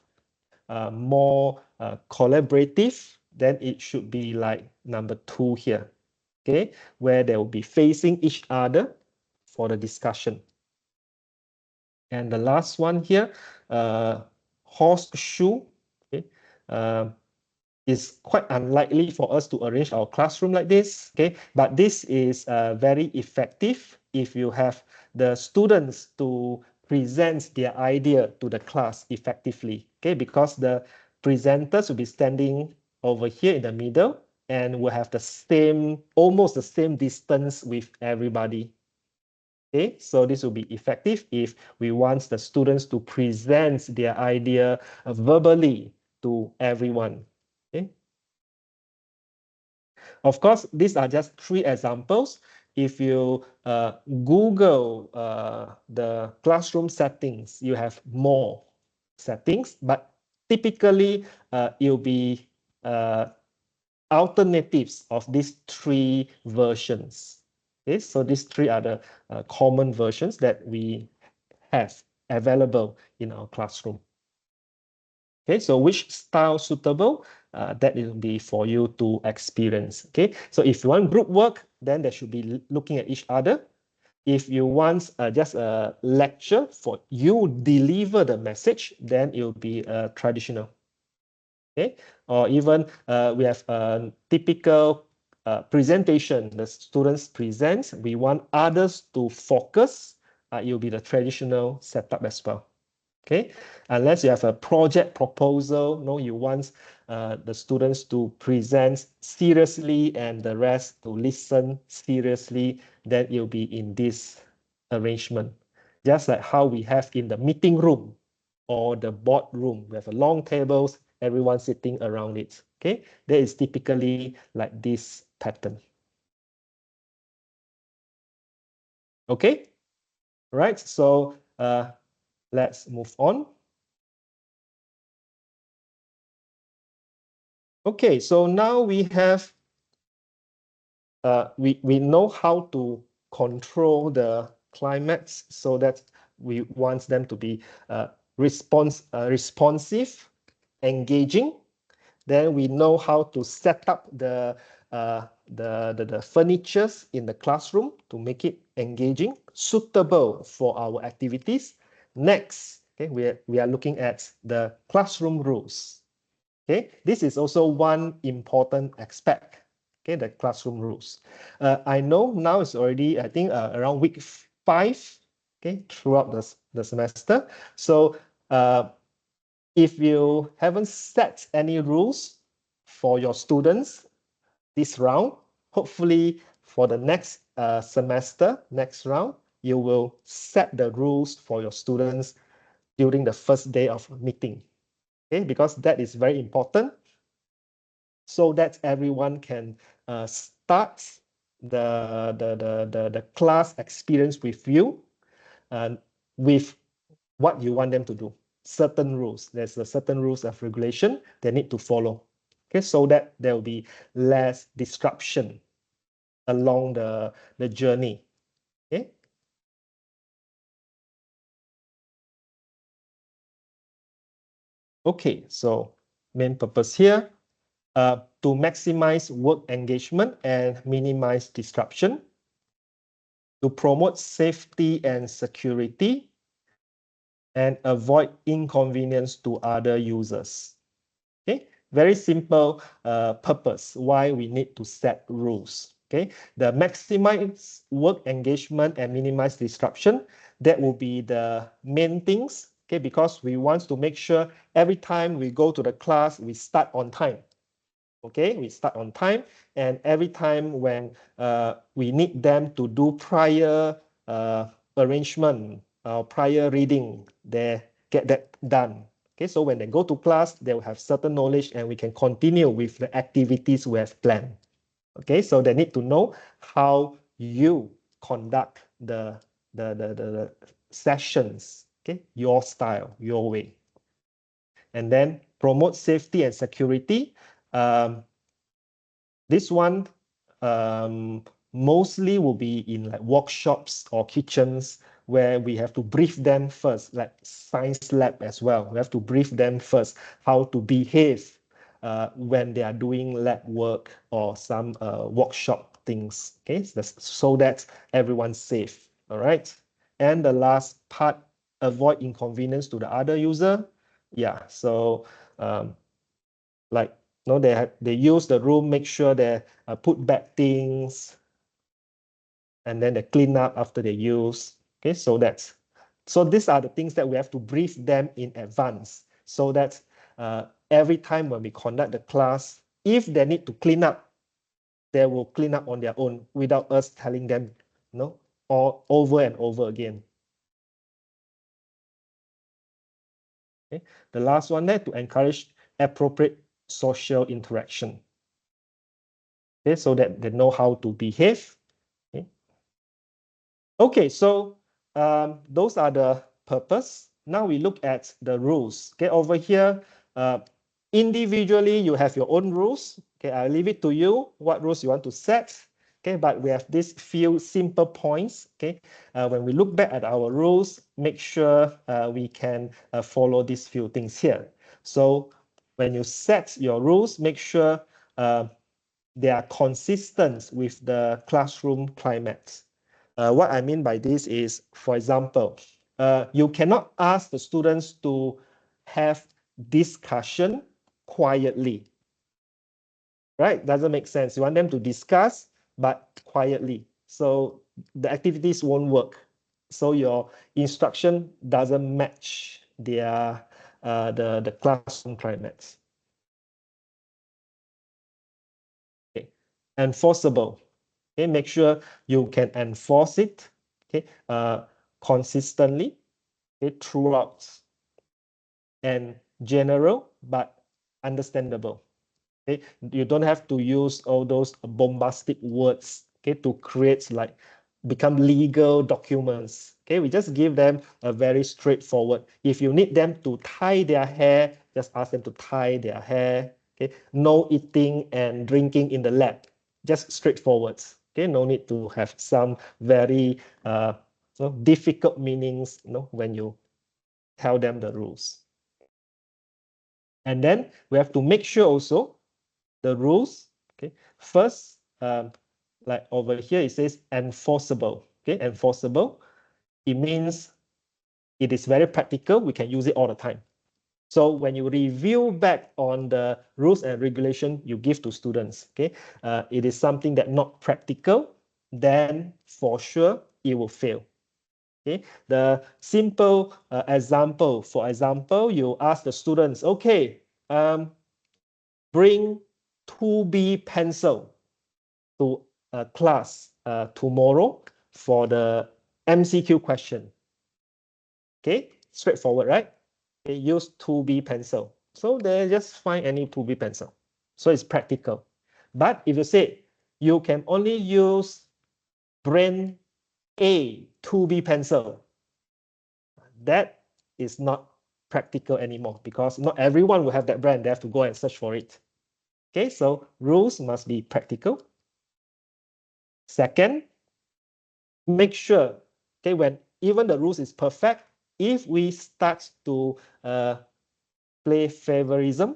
more collaborative, then it should be like number 2 here. Okay, where they will be facing each other for the discussion. And the last one here, horseshoe, okay, is quite unlikely for us to arrange our classroom like this, okay? But this is very effective if you have the students to present their idea to the class effectively, okay? Because the presenters will be standing over here in the middle and will have the same, almost the same distance with everybody. Okay, so this will be effective if we want the students to present their idea verbally to everyone. Okay. Of course, these are just 3 examples. If you Google the classroom settings, you have more settings, but typically it'll be alternatives of these 3 versions. Okay, so these 3 are the common versions that we have available in our classroom. Okay, so which style suitable, that will be for you to experience. Okay, so if you want group work, then they should be looking at each other. If you want just a lecture for you deliver the message, then it will be traditional. Okay, or even we have a typical presentation. The students present. We want others to focus. It will be the traditional setup as well. Okay, unless you have a project proposal, no, you want the students to present seriously and the rest to listen seriously, then you'll be in this arrangement. Just like how we have in the meeting room or the board room, we have a long tables, everyone sitting around it. Okay, that is typically like this pattern. Okay, right, so let's move on. Okay, so now we have we know how to control the climax so that we want them to be responsive, engaging. Then we know how to set up the furnitures in the classroom to make it engaging, suitable for our activities. Next, okay, we are looking at the classroom rules. Okay, this is also one important aspect. Okay, the classroom rules. I know now it's already, I think, around week 5. Okay, throughout the semester. So if you haven't set any rules for your students this round, hopefully for the next semester, next round, you will set the rules for your students during the first day of meeting. Okay, because that is very important so that everyone can start the class experience with you and with what you want them to do. Certain rules. There's a certain rules of regulation they need to follow. Okay, so that there will be less disruption along the journey. Okay. Okay, so main purpose here, to maximize work engagement and minimize disruption, to promote safety and security, and avoid inconvenience to other users. Okay, very simple purpose why we need to set rules. Okay, the maximize work engagement and minimize disruption, that will be the main things. Okay, because we want to make sure every time we go to the class, we start on time. Okay, we start on time, and every time when we need them to do prior arrangement, prior reading, they get that done. Okay, so when they go to class, they will have certain knowledge and we can continue with the activities we have planned. Okay, so they need to know how you conduct the sessions, okay, your style, your way. And then promote safety and security. This one mostly will be in like workshops or kitchens where we have to brief them first, like science lab as well. We have to brief them first how to behave when they are doing lab work or some workshop things. Okay, so that everyone's safe. All right. And the last part, avoid inconvenience to the other user. Yeah. So like no, they use the room, make sure they put back things, and then they clean up after they use. Okay, so these are the things that we have to brief them in advance, so that every time when we conduct the class, if they need to clean up, they will clean up on their own without us telling them, or over and over again. Okay, the last one there, to encourage appropriate social interaction. Okay, so that they know how to behave. Okay, so those are the purpose. Now we look at the rules. Okay, over here, individually you have your own rules. Okay, I'll leave it to you what rules you want to set. Okay, but we have these few simple points. Okay, when we look back at our rules, make sure we can follow these few things here. So when you set your rules, make sure they are consistent with the classroom climate. What I mean by this is, for example, you cannot ask the students to have discussion quietly, right? Doesn't make sense. You want them to discuss, but quietly. So the activities won't work. So your instruction doesn't match their the classroom climate. Okay. Enforceable. Okay, make sure you can enforce it, okay, consistently, okay, throughout, and general but understandable. Okay, you don't have to use all those bombastic words, okay, to create like become legal documents. Okay, we just give them a very straightforward. If you need them to tie their hair, just ask them to tie their hair. Okay, no eating and drinking in the lab, just straightforward. Okay, no need to have some very difficult meanings, when you tell them the rules. And then we have to make sure also the rules, okay, first, like over here, it says enforceable. Okay, enforceable. It means it is very practical. We can use it all the time. So when you review back on the rules and regulation you give to students, okay, it is something that not practical, then for sure it will fail. Okay, the simple example, for example, you ask the students, okay, bring 2B pencil to class tomorrow for the MCQ question. Okay, straightforward, right? They use 2B pencil. So they just find any 2B pencil. So it's practical. But if you say you can only use brand A 2B pencil, that is not practical anymore because not everyone will have that brand. They have to go and search for it. Okay, so rules must be practical. Second, make sure, okay, when even the rules is perfect, if we start to display favorism,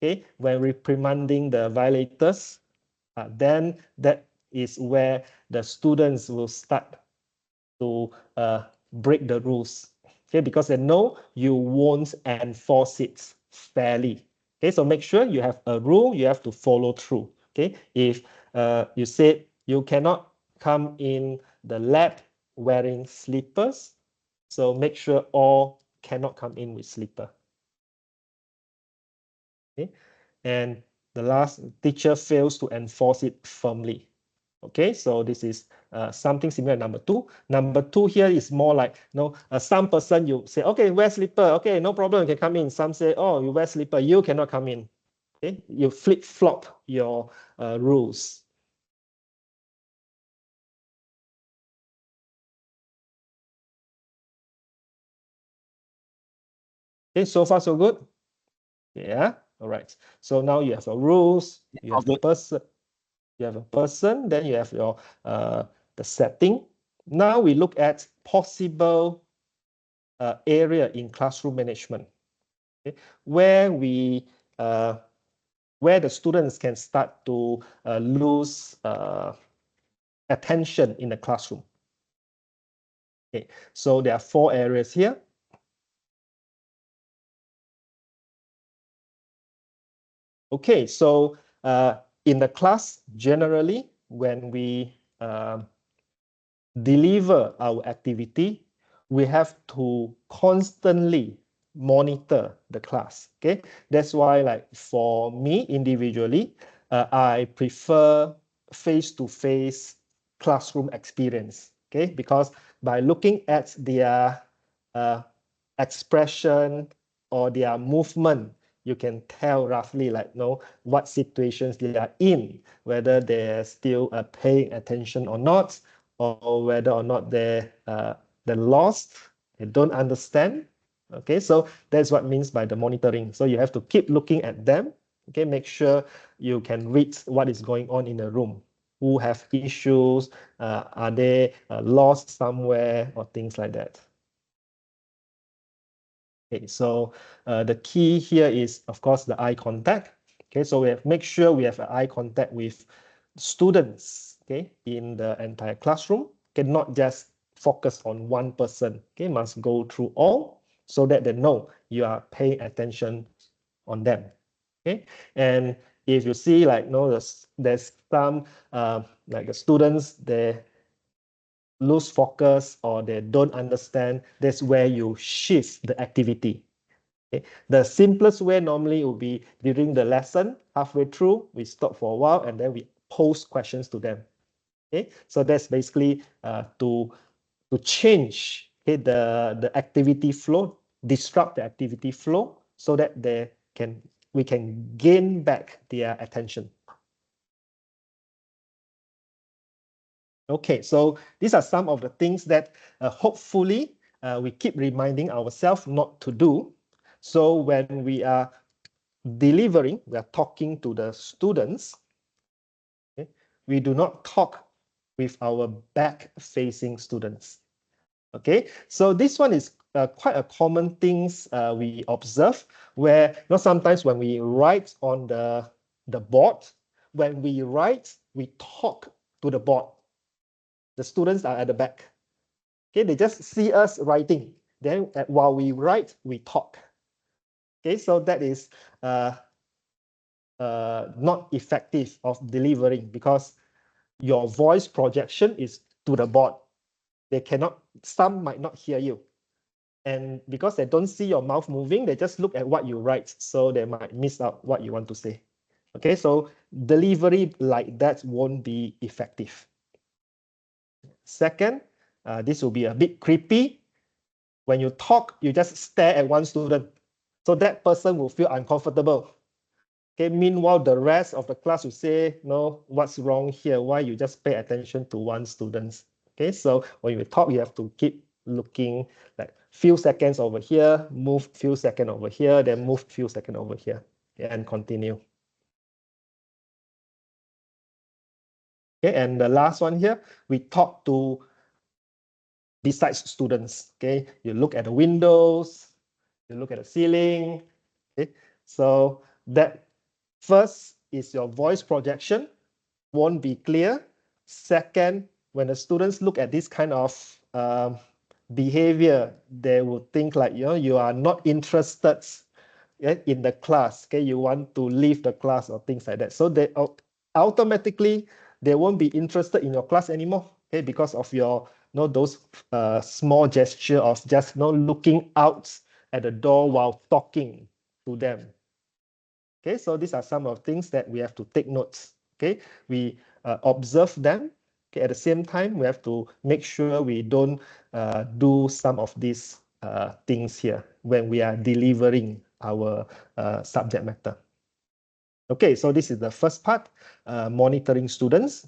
okay, when reprimanding the violators, then that is where the students will start to break the rules, okay, because they know you won't enforce it fairly. Okay, so make sure you have a rule you have to follow through. Okay, if you said you cannot come in the lab wearing slippers, so make sure all cannot come in with slipper. Okay, and the last, teacher fails to enforce it firmly. Okay, so this is something similar to number two. Number two here is more like, some person you say, okay, wear slipper. Okay, no problem, you can come in. Some say, oh, you wear slipper, you cannot come in. Okay, you flip-flop your rules. Okay, so far so good. Yeah, all right. So now you have your rules, you have the person, then you have your the setting. Now we look at possible area in classroom management, okay, where the students can start to lose attention in the classroom. Okay, so there are 4 areas here. Okay, so in the class, generally, when we deliver our activity, we have to constantly monitor the class. Okay, that's why, like, for me individually, I prefer face-to-face classroom experience. Okay, because by looking at their expression or their movement, you can tell roughly, like, what situations they are in, whether they're still paying attention or not, or whether or not they're lost, they don't understand. Okay, so that's what means by the monitoring. So you have to keep looking at them. Okay, make sure you can read what is going on in the room. Who have issues? Are they lost somewhere, or things like that? Okay, so the key here is, of course, the eye contact. Okay, so we have make sure we have eye contact with students, okay, in the entire classroom. Okay, not just focus on one person. Okay, must go through all so that they know you are paying attention on them. Okay, and if you see, like, there's some like the students, they lose focus or they don't understand, that's where you shift the activity. Okay. The simplest way normally would be during the lesson, halfway through, we stop for a while and then we pose questions to them. Okay, so that's basically to change, okay, the activity flow, disrupt the activity flow, so that we can gain back their attention. Okay, so these are some of the things that hopefully we keep reminding ourselves not to do. So when we are delivering, we are talking to the students, okay, we do not talk with our back-facing students. Okay, so this one is quite a common things we observe, where sometimes when we write on the board, when we write, we talk to the board. The students are at the back. Okay, they just see us writing. Then while we write, we talk. Okay, so that is not effective of delivering, because your voice projection is to the board. Some might not hear you. And because they don't see your mouth moving, they just look at what you write. So they might miss out what you want to say. Okay, so delivery like that won't be effective. Second, this will be a bit creepy. When you talk, you just stare at one student. So that person will feel uncomfortable. Okay, meanwhile, the rest of the class will say, no, what's wrong here? Why you just pay attention to one student? Okay, so when you talk, you have to keep looking, like, few seconds over here, move few seconds over here, then move few seconds over here, okay, and continue. Okay, and the last one here, we talk to besides students. Okay, you look at the windows, you look at the ceiling, Okay, so that first is your voice projection won't be clear. Second, when the students look at this kind of behavior, they will think like, you are not interested in the class. Okay, you want to leave the class or things like that. So they automatically they won't be interested in your class anymore. Okay, because of your those small gesture of just looking out at the door while talking to them. Okay, so these are some of things that we have to take notes. Okay, we observe them. Okay, at the same time, we have to make sure we don't do some of these things here when we are delivering our subject matter. Okay, so this is the first part, monitoring students.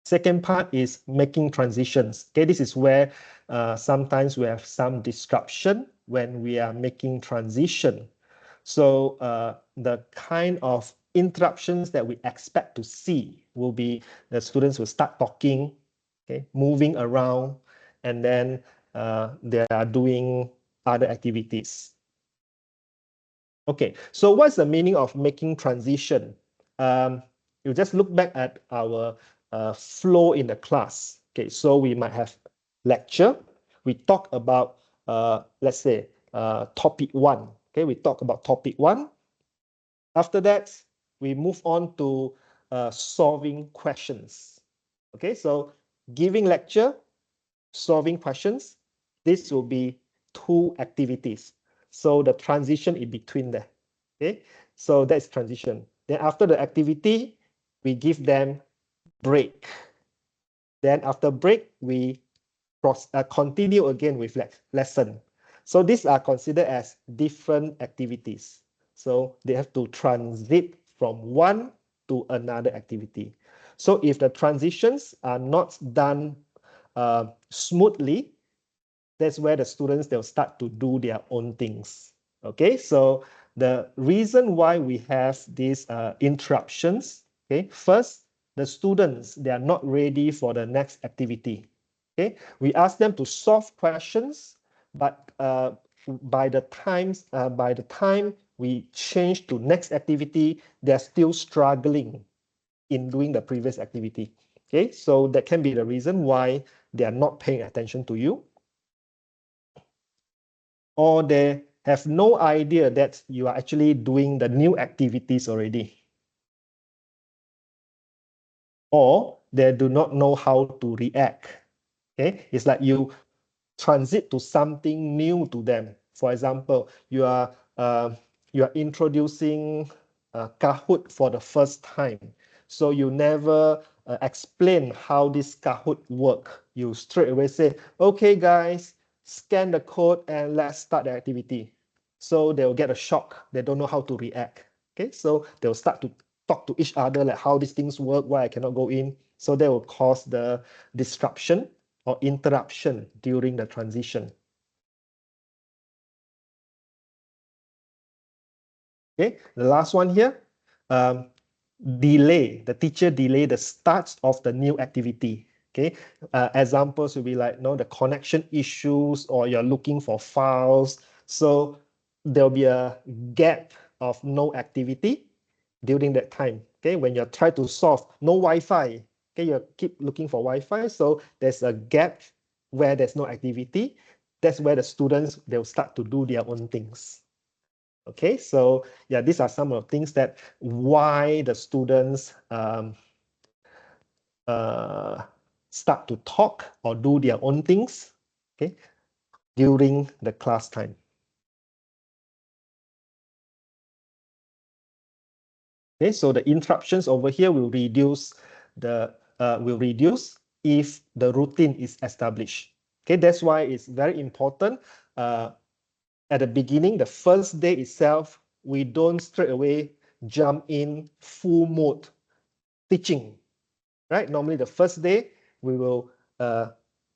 Second part is making transitions. Okay, this is where sometimes we have some disruption when we are making transition. So the kind of interruptions that we expect to see will be the students will start talking, okay, moving around, and then they are doing other activities. Okay, so what's the meaning of making transition? You just look back at our flow in the class. Okay, so we might have lecture. We talk about, let's say, topic 1. Okay, we talk about topic 1. After that, we move on to solving questions. Okay, so giving lecture, solving questions, this will be 2 activities. So the transition in between there. Okay, so that's transition. Then after the activity, we give them break. Then after break, we continue again with lesson. So these are considered as different activities. So they have to transit from one to another activity. So if the transitions are not done smoothly, that's where the students, they'll start to do their own things. Okay, so the reason why we have these interruptions, okay, first, the students, they are not ready for the next activity. Okay, we ask them to solve questions, but by the time we change to next activity, they're still struggling in doing the previous activity. Okay, so that can be the reason why they are not paying attention to you, or they have no idea that you are actually doing the new activities already, or they do not know how to react. Okay, it's like you transit to something new to them. For example, you are introducing Kahoot for the first time, so you never explain how this Kahoot work. You straight away say, "Okay, guys, scan the code and let's start the activity." So they'll get a shock. They don't know how to react. Okay, so they'll start to talk to each other like how these things work, why I cannot go in. So that will cause the disruption or interruption during the transition. Okay, the last one here, the teacher delay the start of the new activity. Okay, examples will be like, the connection issues, or you're looking for files. So there'll be a gap of no activity during that time. Okay, when you're trying to solve, no Wi-Fi. Okay, you keep looking for Wi-Fi. So there's a gap where there's no activity. That's where the students, they'll start to do their own things. Okay, so yeah, these are some of the things that why the students start to talk or do their own things, okay, during the class time. Okay, so the interruptions over here will reduce if the routine is established. Okay, that's why it's very important. At the beginning, the first day itself, we don't straight away jump in full mode teaching, right? Normally the first day, we will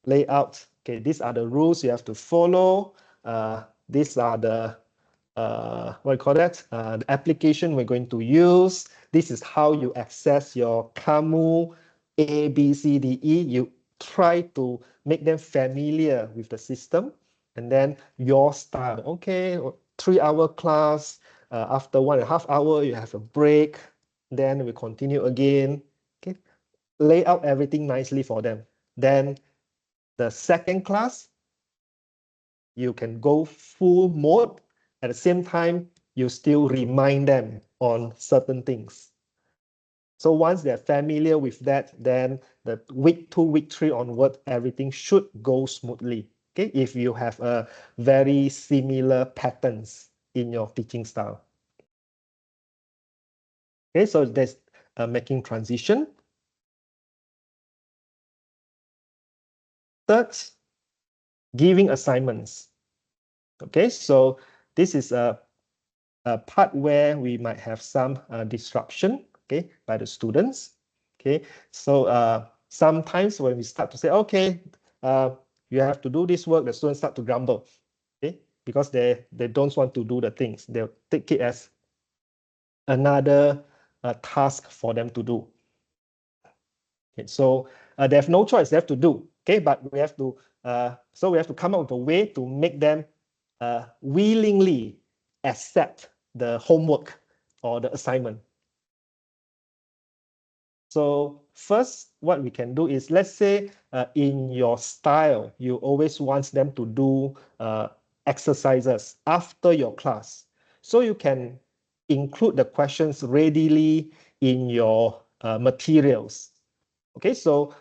lay out, okay, these are the rules you have to follow. These are the, what do you call that? The application we're going to use. This is how you access your KAMU A, B, C, D, E. You try to make them familiar with the system, and then your style. Okay, 3-hour class. After 1.5 hours, you have a break. Then we continue again. Okay, lay out everything nicely for them. Then the second class, you can go full mode. At the same time, you still remind them on certain things. So once they're familiar with that, then the week 2, week 3 onward, everything should go smoothly. Okay, if you have a very similar patterns in your teaching style. Okay, so that's making transition. Third, giving assignments. Okay, so this is a part where we might have some disruption, okay, by the students. Okay, so sometimes when we start to say, okay, you have to do this work, the students start to grumble, okay, because they don't want to do the things. They'll take it as another task for them to do. Okay, so they have no choice; they have to do. Okay, but we have to so we have to come up with a way to make them willingly accept the homework or the assignment. So first, what we can do is, let's say in your style, you always want them to do exercises after your class. So you can include the questions readily in your materials. Okay, so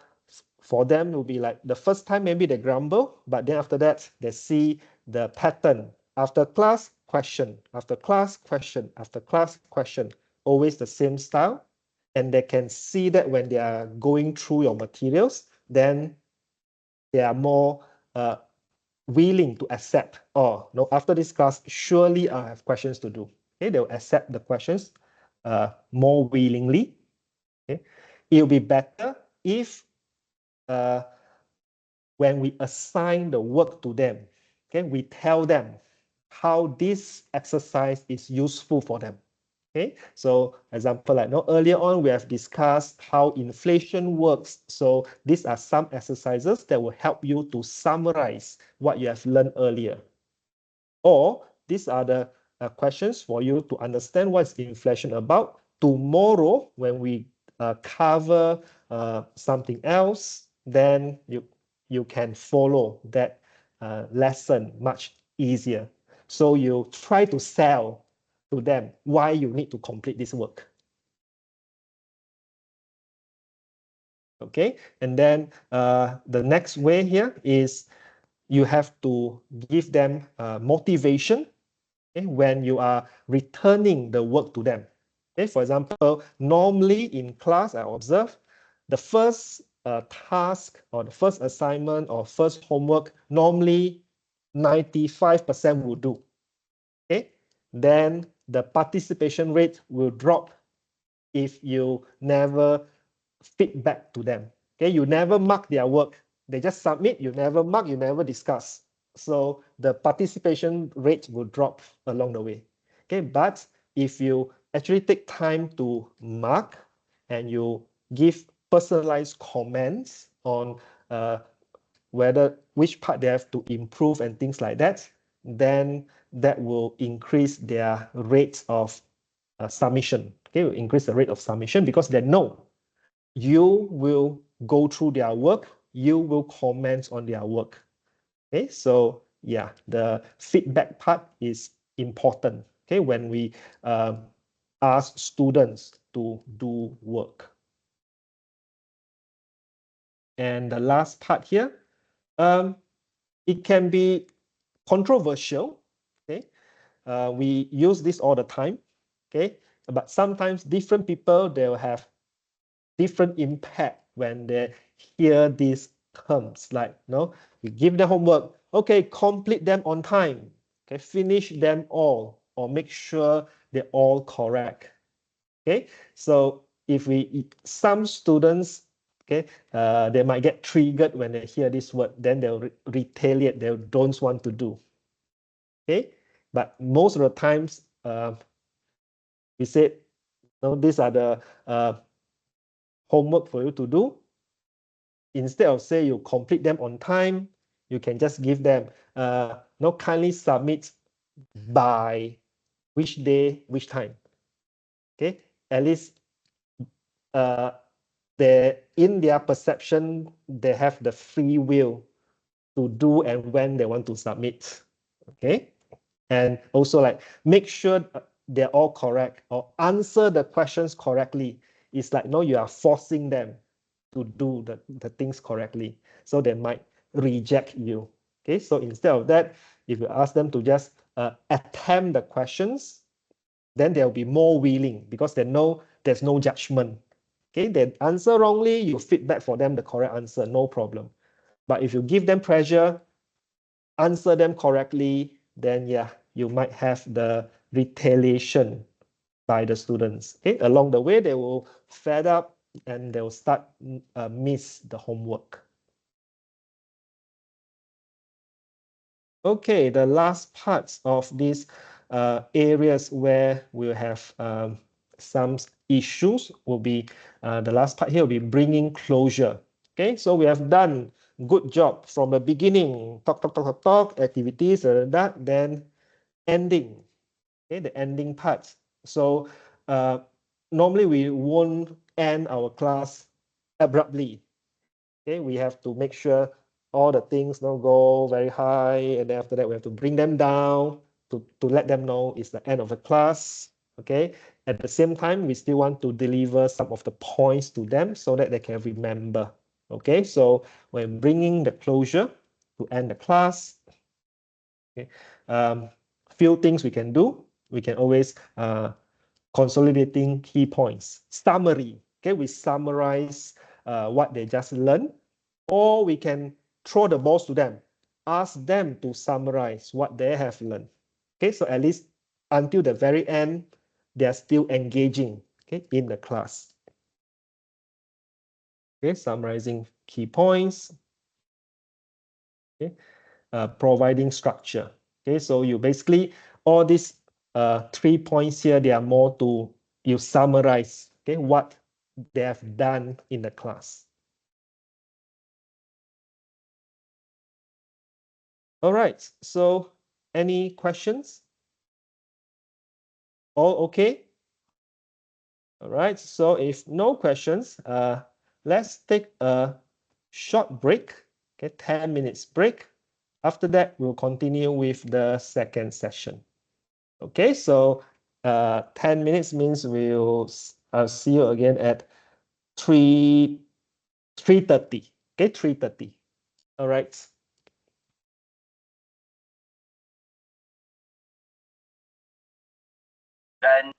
for them, it will be like the first time, maybe they grumble, but then after that, they see the pattern. After class, question. After class, question. After class, question. Always the same style. And they can see that when they are going through your materials, then they are more willing to accept. Oh, no, after this class, surely I have questions to do. Okay, they'll accept the questions more willingly. Okay, it'll be better if when we assign the work to them, okay, we tell them how this exercise is useful for them. Okay, so example, like earlier on, we have discussed how inflation works. So these are some exercises that will help you to summarize what you have learned earlier. Or these are the questions for you to understand what's inflation about. Tomorrow, when we cover something else, then you can follow that lesson much easier. So you try to sell to them why you need to complete this work. Okay, and then the next way here is you have to give them motivation. Okay, when you are returning the work to them. Okay, for example, normally in class, I observe the first task or the first assignment or first homework, normally 95% will do. Okay, then the participation rate will drop if you never feedback to them. Okay, you never mark their work. They just submit, you never mark, you never discuss. So the participation rate will drop along the way. Okay, but if you actually take time to mark and you give personalized comments on whether which part they have to improve and things like that, then that will increase their rate of submission. Okay, will increase the rate of submission because they know you will go through their work, you will comment on their work. Okay, so yeah, the feedback part is important. Okay, when we ask students to do work. And the last part here, it can be controversial. Okay, we use this all the time. Okay, but sometimes different people, they'll have different impact when they hear these terms, like, you give them homework, okay, complete them on time, okay, finish them all, or make sure they're all correct. Okay, so if some students, okay, they might get triggered when they hear this word, then they'll retaliate, they don't want to do. Okay, but most of the times we said, these are the homework for you to do. Instead of say you complete them on time, you can just give them, kindly submit by which day, which time. Okay, at least they, in their perception, they have the free will to do and when they want to submit. Okay, and also like make sure they're all correct or answer the questions correctly. It's like no, you are forcing them to do the things correctly, so they might reject you. Okay, so instead of that, if you ask them to just attempt the questions, then they'll be more willing because they know there's no judgment. Okay, they answer wrongly, you feedback for them the correct answer, no problem. But if you give them pressure, answer them correctly, then yeah, you might have the retaliation by the students. Okay, along the way, they will fed up and they'll start miss the homework. Okay, the last parts of these areas where we'll have some issues will be the last part here will be bringing closure. Okay, so we have done good job from the beginning, talk, activities, that, then ending. Okay, the ending part. So normally we won't end our class abruptly. Okay, we have to make sure all the things don't go very high, and then after that we have to bring them down to let them know it's the end of the class. Okay, at the same time we still want to deliver some of the points to them so that they can remember. Okay, so when bringing the closure to end the class, okay, few things we can do. We can always consolidating key points, summary. Okay, we summarize what they just learned, or we can throw the balls to them, ask them to summarize what they have learned. Okay, so at least until the very end, they are still engaging, okay, in the class. Okay, summarizing key points. Okay, providing structure. Okay, so you basically all these 3 points here, they are more to you summarize, okay, what they have done in the class. All right, so any questions? All okay? All right, so if no questions, let's take a short break, okay, 10 minutes break. After that, we'll continue with the second session. Okay, so 10 minutes means we'll see you again at 3:30. Okay, 3:30. All right.
Then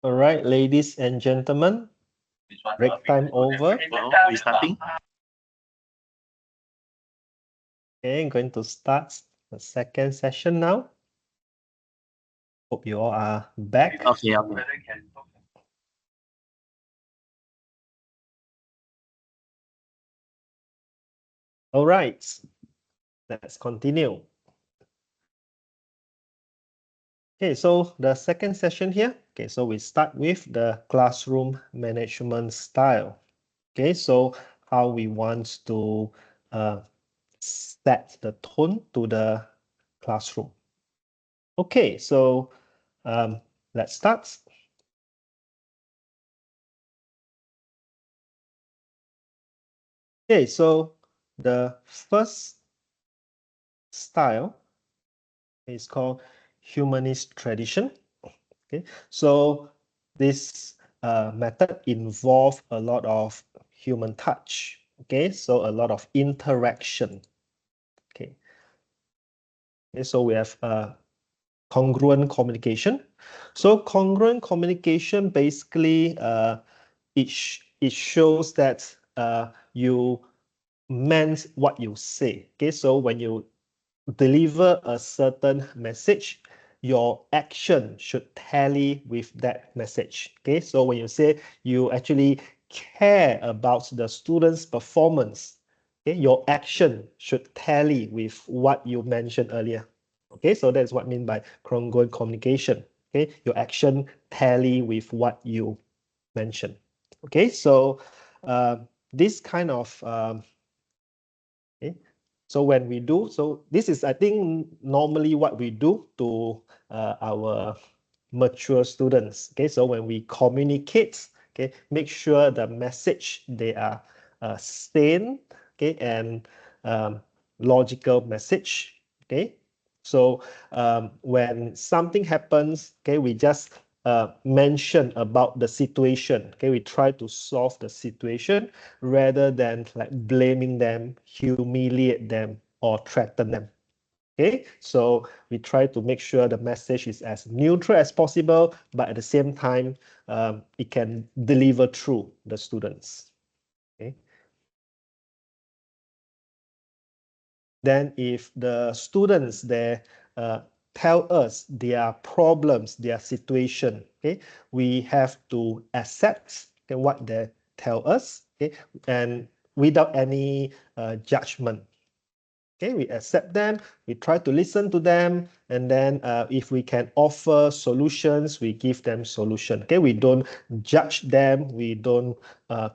All right, ladies and gentlemen, break time over.
So we starting.
Okay, I'm going to start the second session now. Hope you all are back.
Okay.
All right, let's continue. Okay, so the second session here. Okay, so we start with the classroom management style. Okay, so how we want to set the tone to the classroom. Okay, so let's start. Okay, so the first style is called humanist tradition. Okay, so this method involves a lot of human touch. Okay, so a lot of interaction. Okay, so we have congruent communication. So congruent communication basically it shows that you meant what you say. Okay, so when you deliver a certain message, your action should tally with that message. Okay, so when you say you actually care about the student's performance, okay, your action should tally with what you mentioned earlier. Okay, so that's what I mean by congruent communication. Okay, your action tally with what you mentioned. Okay, so this kind of okay, so when we do, so this is, I think, normally what we do to our mature students. Okay, so when we communicate, okay, make sure the message they are sane, okay, and logical message. Okay, so when something happens, okay, we just mention about the situation. Okay, we try to solve the situation rather than like blaming them, humiliate them, or threaten them. Okay, so we try to make sure the message is as neutral as possible, but at the same time, it can deliver through the students. Okay. Then if the students there tell us their problems, their situation, okay, we have to accept what they tell us, okay, and without any judgment. Okay, we accept them, we try to listen to them, and then if we can offer solutions, we give them solution. Okay, we don't judge them, we don't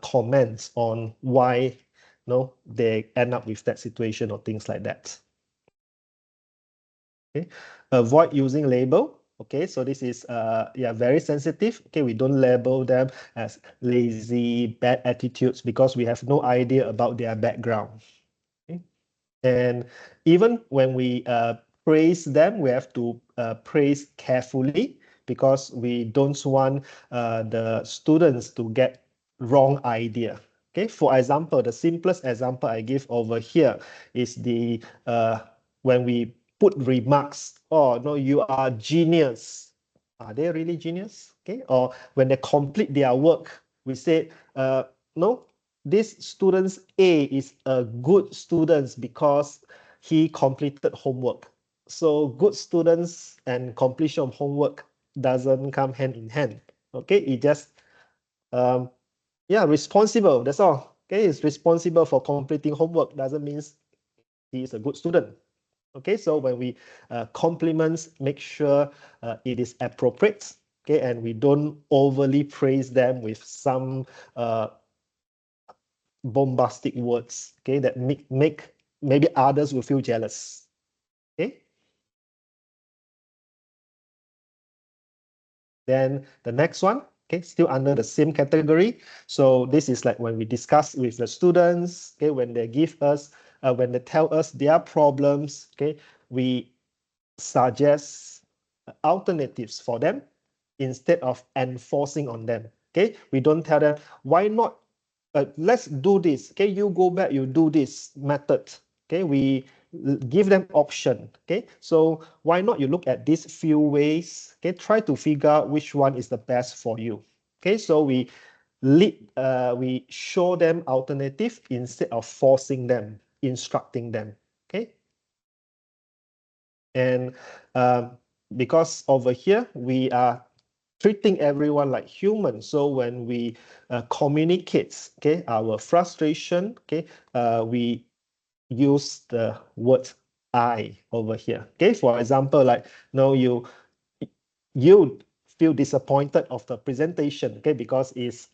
comment on why they end up with that situation or things like that. Okay, avoid using label. Okay, so this is very sensitive. Okay, we don't label them as lazy, bad attitudes because we have no idea about their background. Okay? And even when we praise them, we have to praise carefully because we don't want the students to get wrong idea. Okay, for example, the simplest example I give over here is the when we put remarks, oh no, you are genius. Are they really genius? Okay, or when they complete their work, we say, no, this student's A is a good student because he completed homework. So good students and completion of homework doesn't come hand in hand. Okay, it just responsible. That's all. Okay, he's responsible for completing homework doesn't mean he is a good student. Okay, so when we compliments, make sure it is appropriate. Okay, and we don't overly praise them with some bombastic words, okay, that make maybe others will feel jealous. Okay. Then the next one, okay, still under the same category. So this is like when we discuss with the students, okay, when they give us, when they tell us their problems, okay, we suggest alternatives for them instead of enforcing on them. Okay, we don't tell them why not. Let's do this. Okay, you go back, you do this method. Okay, we give them option. Okay, so why not you look at these few ways? Okay, try to figure out which one is the best for you. Okay, so we show them alternative instead of forcing them, instructing them. Okay, and because over here we are treating everyone like human. So when we communicate, okay, our frustration, okay, we use the word I over here. Okay, for example, like no, you feel disappointed of the presentation, okay, because it's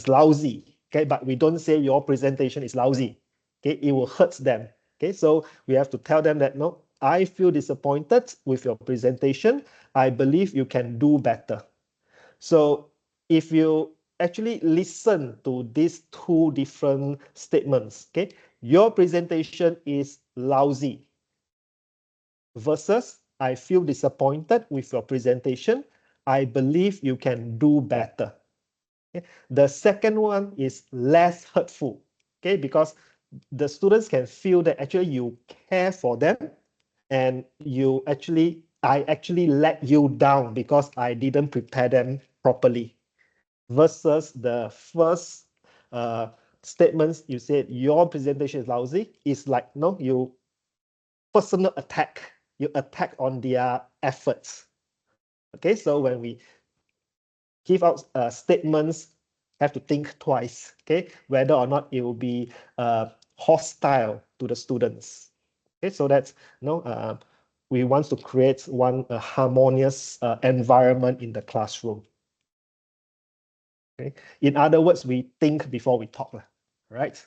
lousy. Okay, but we don't say your presentation is lousy. Okay, it will hurt them. Okay, so we have to tell them that no, I feel disappointed with your presentation. I believe you can do better. So if you actually listen to these two different statements, okay, your presentation is lousy versus I feel disappointed with your presentation. I believe you can do better. Okay? The second one is less hurtful, okay, because the students can feel that actually you care for them and I actually let you down because I didn't prepare them properly versus the first statements you said your presentation is lousy is like no, you personal attack, you attack on their efforts. Okay, so when we give out statements, have to think twice, okay, whether or not it will be hostile to the students. Okay, so that's we want to create one harmonious environment in the classroom. Okay, in other words, we think before we talk, right?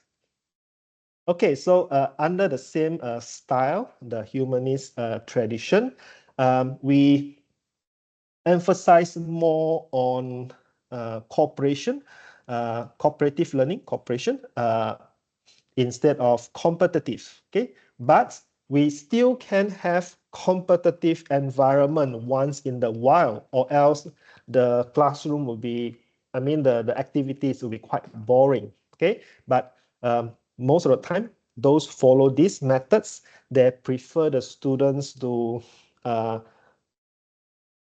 Okay, so under the same style, the humanist tradition, we emphasize more on cooperation, cooperative learning, cooperation, instead of competitive. Okay, but we still can have competitive environment once in the while, or else the classroom will be, the activities will be quite boring. Okay, but most of the time, those follow these methods, they prefer the students to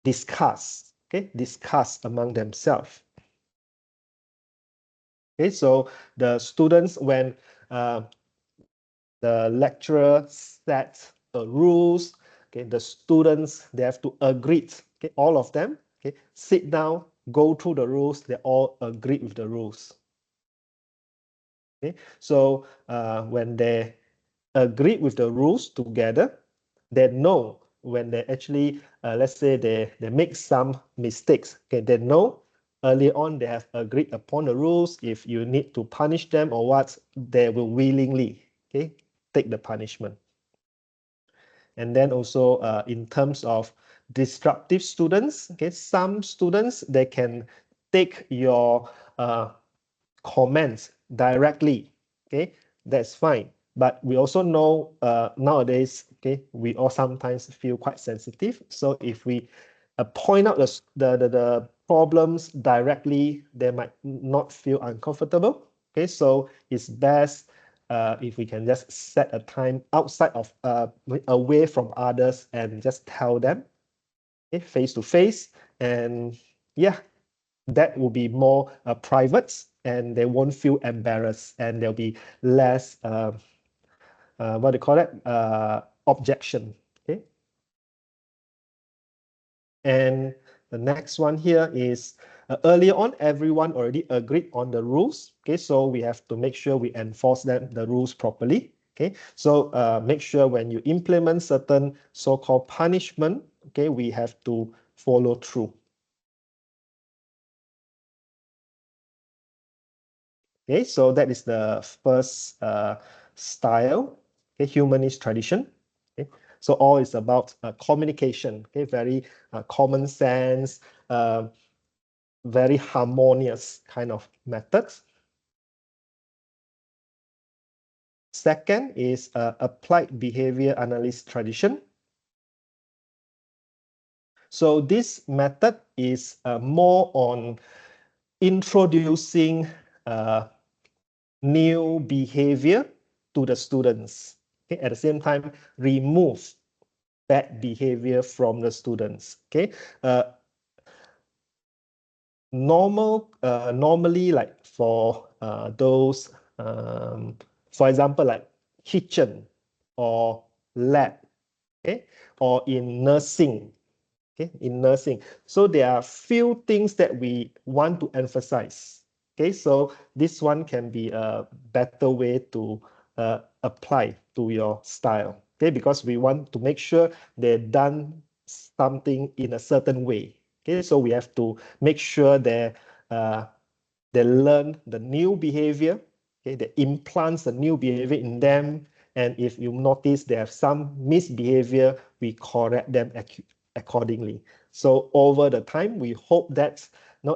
discuss among themselves. Okay, so the students, when the lecturer sets the rules, okay, the students, they have to agree, okay, all of them, okay, sit down, go through the rules, they all agree with the rules. Okay, so when they agree with the rules together, they know when they actually, let's say they make some mistakes, okay, they know early on they have agreed upon the rules. If you need to punish them or what, they will willingly, okay, take the punishment. And then also in terms of disruptive students, okay, some students, they can take your comments directly, okay, that's fine. But we also know nowadays, okay, we all sometimes feel quite sensitive. So if we point out the problems directly, they might not feel uncomfortable. Okay, so it's best if we can just set a time outside of away from others and just tell them, okay, face to face, and yeah, that will be more private, and they won't feel embarrassed, and there'll be less what do you call it, objection. Okay, and the next one here is earlier on everyone already agreed on the rules. Okay, so we have to make sure we enforce the rules properly. Okay, so make sure when you implement certain so-called punishment, okay, we have to follow through. Okay, so that is the first style, okay, humanist tradition. Okay, so all is about communication. Okay, very common sense, very harmonious kind of methods. Second is applied behavior analysis tradition. So this method is more on introducing new behavior to the students. Okay, at the same time, remove bad behavior from the students. Okay, normally like for those, for example, like kitchen or lab, okay, or in nursing. Okay, in nursing. So there are few things that we want to emphasize. Okay, so this one can be a better way to apply to your style. Okay, because we want to make sure they've done something in a certain way. Okay, so we have to make sure they learn the new behavior. Okay, they implants the new behavior in them. And if you notice they have some misbehavior, we correct them accordingly. So over the time, we hope that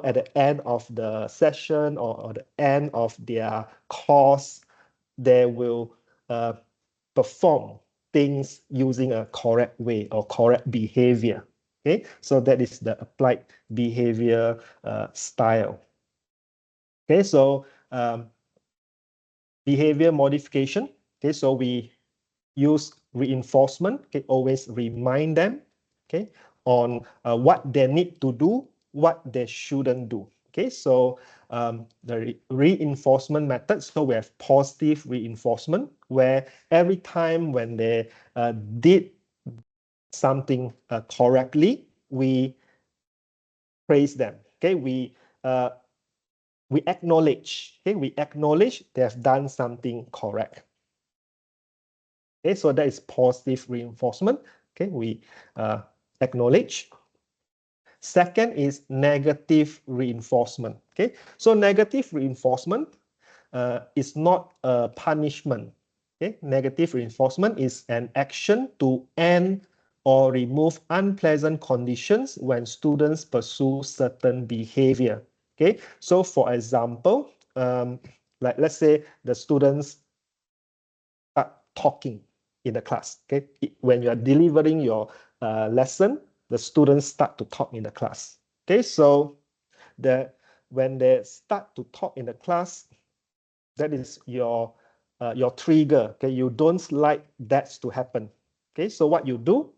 at the end of the session or the end of their course, they will perform things using a correct way or correct behavior. Okay, so that is the applied behavior style. Okay, so behavior modification. Okay, so we use reinforcement. Okay, always remind them, okay, on what they need to do, what they shouldn't do. Okay, so the reinforcement method. So we have positive reinforcement, where every time when they did something correctly, we praise them. Okay, we acknowledge. Okay, we acknowledge they have done something correct. Okay, so that is positive reinforcement. Okay, we acknowledge. Second is negative reinforcement. Okay, so negative reinforcement is not a punishment. Okay, negative reinforcement is an action to end or remove unpleasant conditions when students pursue certain behavior. Okay, so for example, like let's say the students start talking in the class. Okay, when you are delivering your lesson, the students start to talk in the class. Okay, so when they start to talk in the class, that is your trigger. Okay, you don't like that to happen. Okay, so what you do,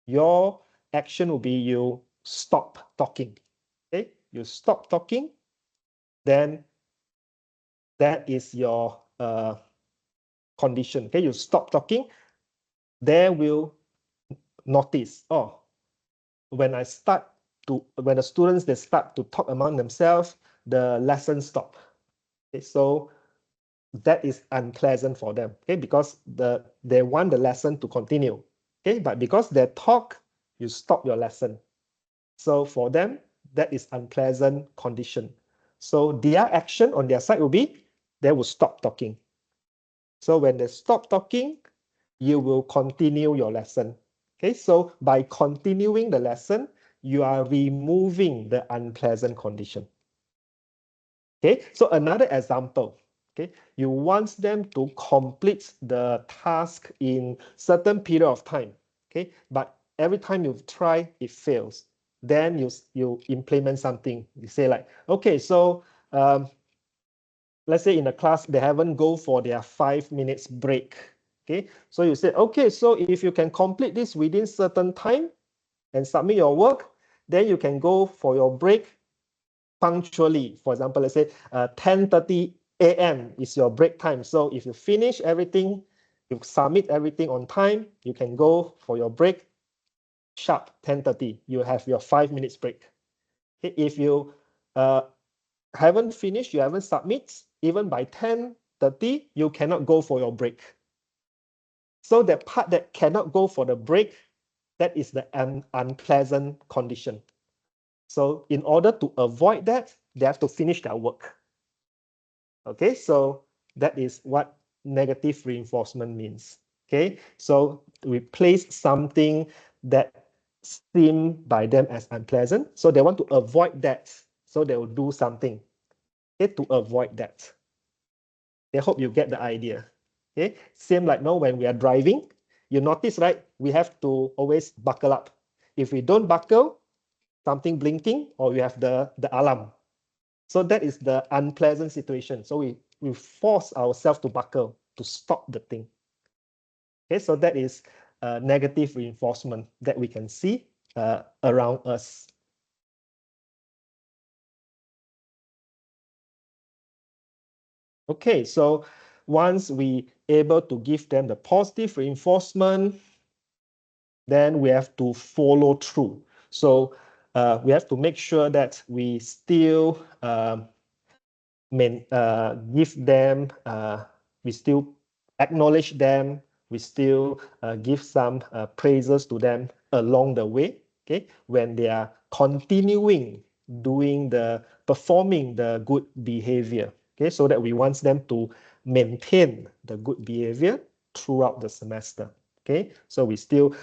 your action will be you stop talking. Okay, you stop talking, then that is your condition. Okay, you stop talking, they will notice, oh, when the students, they start to talk among themselves, the lesson stop. Okay, so that is unpleasant for them. Okay, because they want the lesson to continue. Okay, but because they talk, you stop your lesson. So for them, that is unpleasant condition. So their action on their side will be they will stop talking. So when they stop talking, you will continue your lesson. Okay, so by continuing the lesson, you are removing the unpleasant condition. Okay, so another example. Okay, you want them to complete the task in certain period of time. Okay, but every time you try, it fails. Then you implement something. You say like, okay, so let's say in the class they haven't go for their 5 minutes break. Okay, so you say, okay, so if you can complete this within certain time and submit your work, then you can go for your break punctually. For example, let's say 10:30 a.m. is your break time. So if you finish everything, you submit everything on time, you can go for your break sharp 10:30. You have your 5 minutes break. Okay, if you haven't finished, you haven't submit, even by 10:30, you cannot go for your break. So the part that cannot go for the break, that is the unpleasant condition. So in order to avoid that, they have to finish their work. Okay, so that is what negative reinforcement means. Okay, so we place something that seem by them as unpleasant. So they want to avoid that. So they will do something, okay, to avoid that. I hope you get the idea. Okay, same like now when we are driving, you notice, right? We have to always buckle up. If we don't buckle, something blinking, or we have the alarm. So that is the unpleasant situation. So we force ourselves to buckle to stop the thing. Okay, so that is negative reinforcement that we can see around us. Okay, so once we able to give them the positive reinforcement, then we have to follow through. So we have to make sure that we still give them, we still acknowledge them, we still give some praises to them along the way. Okay, when they are continuing performing the good behavior. Okay, so that we want them to maintain the good behavior throughout the semester. Okay, so we still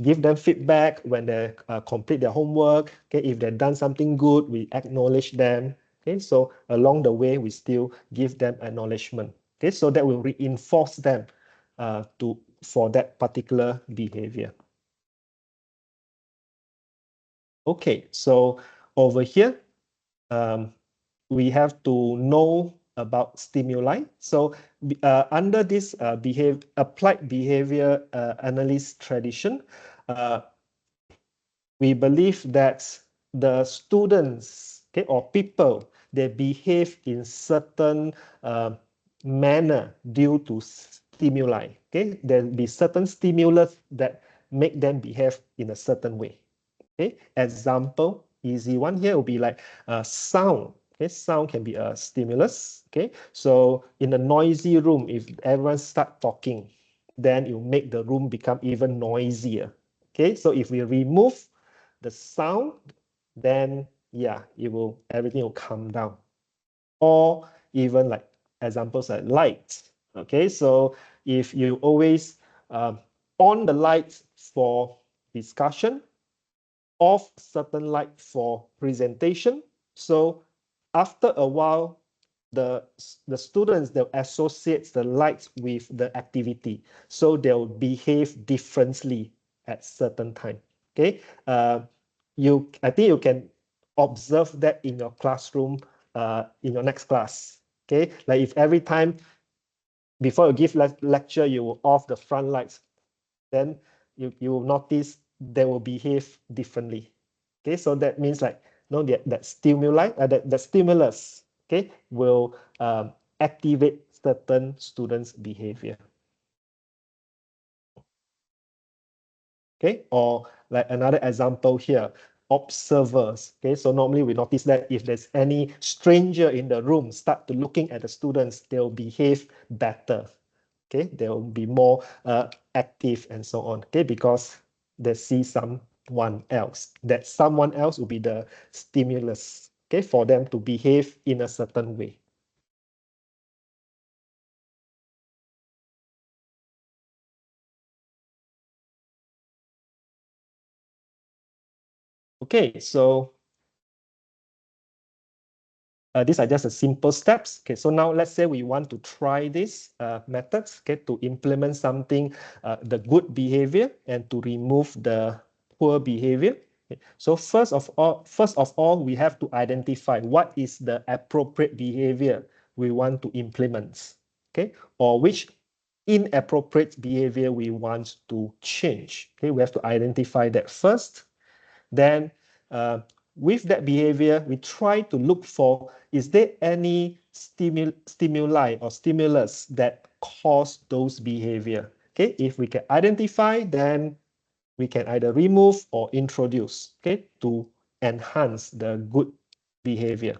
give them feedback when they complete their homework. Okay, if they've done something good, we acknowledge them. Okay, so along the way, we still give them acknowledgement. Okay, so that will reinforce them for that particular behavior. Okay, so over here, we have to know about stimuli. So under this applied behavior analysis tradition, we believe that the students, okay, or people, they behave in certain manner due to stimuli. Okay, there'll be certain stimulus that make them behave in a certain way. Okay, example, easy one here will be like sound. Okay, sound can be a stimulus. Okay, so in a noisy room, if everyone start talking, then it will make the room become even noisier. Okay, so if we remove the sound, then yeah, everything will calm down. Or even like examples like light. Okay, so if you always on the lights for discussion, off certain light for presentation. So after a while, the students, they'll associate the lights with the activity. So they'll behave differently at certain time. Okay. I think you can observe that in your classroom, in your next class. Okay. Like if every time before you give lecture, you will off the front lights, then you will notice they will behave differently. Okay, so that means like that stimuli, that stimulus, okay, will activate certain students' behavior. Okay, or like another example here, observers. Okay, so normally we notice that if there's any stranger in the room start to looking at the students, they'll behave better. Okay, they'll be more active and so on. Okay, because they see someone else. That someone else will be the stimulus. Okay, for them to behave in a certain way. Okay, so these are just the simple steps. Okay, so now let's say we want to try these methods, okay, to implement something, the good behavior and to remove the poor behavior. Okay. So first of all, we have to identify what is the appropriate behavior we want to implement, okay, or which inappropriate behavior we want to change. Okay, we have to identify that first. Then with that behavior, we try to look for, is there any stimuli or stimulus that cause those behavior? Okay, if we can identify, then we can either remove or introduce, okay, to enhance the good behavior.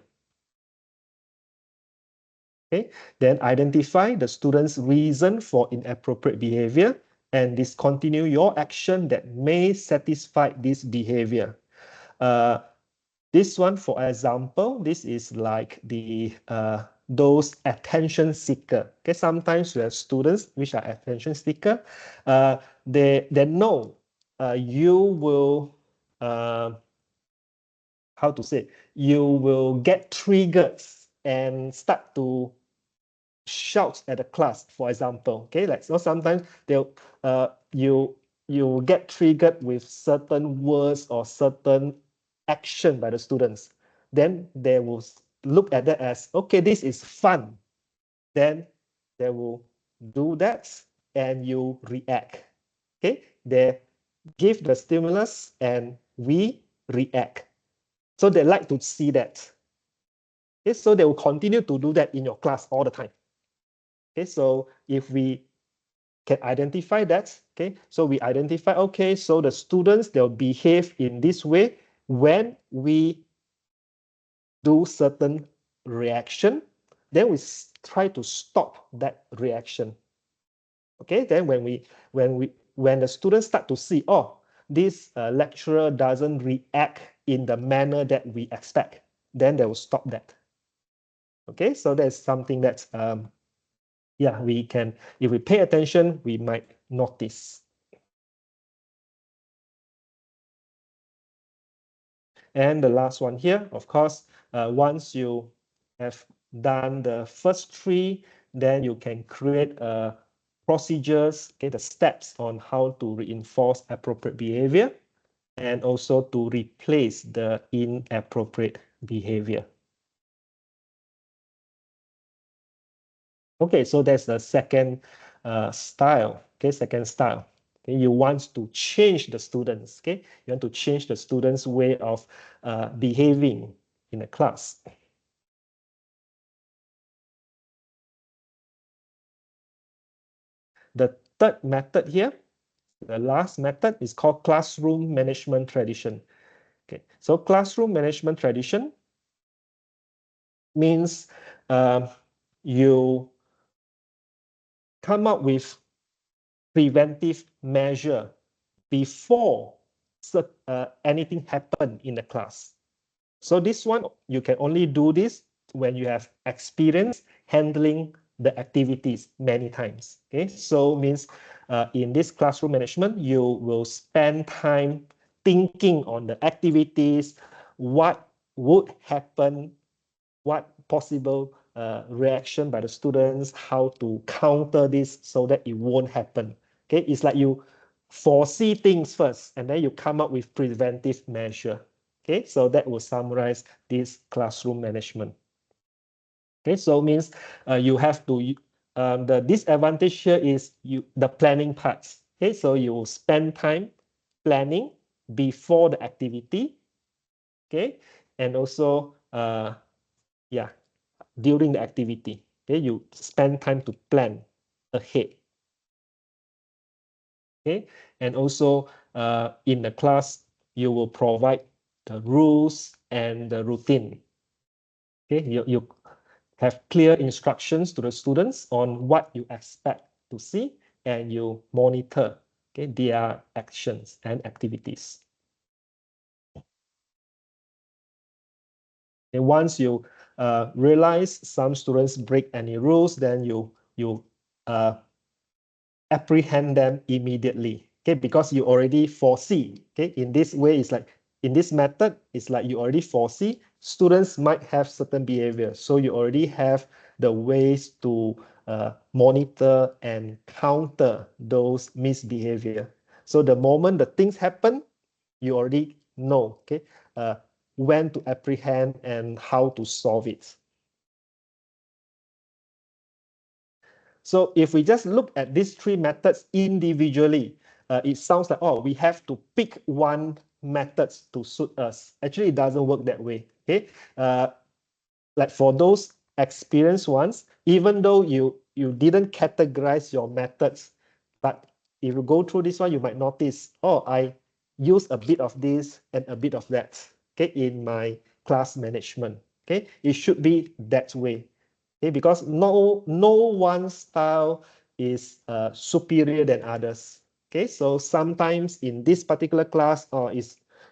Okay, then identify the student's reason for inappropriate behavior and discontinue your action that may satisfy this behavior. This one, for example, this is like those attention seeker. Okay, sometimes we have students which are attention seeker. They know you will how to say, you will get triggered and start to shout at the class, for example. Okay, like so sometimes they'll you get triggered with certain words or certain action by the students. Then they will look at that as, okay, this is fun. Then they will do that and you react. Okay, they give the stimulus and we react. So they like to see that. Okay, so they will continue to do that in your class all the time. Okay, so if we can identify that, okay, so we identify, okay, so the students, they'll behave in this way when we do certain reaction, then we try to stop that reaction. Okay, then when the students start to see, oh, this lecturer doesn't react in the manner that we expect, then they will stop that. Okay, so that's something that yeah, we can, if we pay attention, we might notice. And the last one here, of course, once you have done the first three, then you can create procedures, okay, the steps on how to reinforce appropriate behavior and also to replace the inappropriate behavior. Okay, so that's the second style. Okay, second style. Okay, you want to change the students. Okay, you want to change the students' way of behaving in a class. The third method here, the last method, is called classroom management tradition. Okay, so classroom management tradition means you come up with preventive measure before anything happen in the class. So this one, you can only do this when you have experience handling the activities many times. Okay, so means in this classroom management, you will spend time thinking on the activities, what would happen, what possible reaction by the students, how to counter this so that it won't happen. Okay, it's like you foresee things first and then you come up with preventive measure. Okay, so that will summarize this classroom management. Okay, so means you have to, the disadvantage here is the planning parts. Okay, so you will spend time planning before the activity. Okay, and also, yeah, during the activity. Okay, you spend time to plan ahead. Okay, and also in the class, you will provide the rules and the routine. Okay, you have clear instructions to the students on what you expect to see, and you monitor, okay, their actions and activities. And once you realize some students break any rules, then you apprehend them immediately. Okay, because you already foresee. Okay, in this way, it's like in this method, it's like you already foresee students might have certain behavior. So you already have the ways to monitor and counter those misbehavior. So the moment the things happen, you already know, okay, when to apprehend and how to solve it. So if we just look at these three methods individually, it sounds like, oh, we have to pick one method to suit us. Actually, it doesn't work that way. Okay, like for those experienced ones, even though you didn't categorize your methods, but if you go through this one, you might notice, oh, I use a bit of this and a bit of that. Okay, in my class management. Okay, it should be that way. Okay, because no one style is superior than others. Okay, so sometimes in this particular class,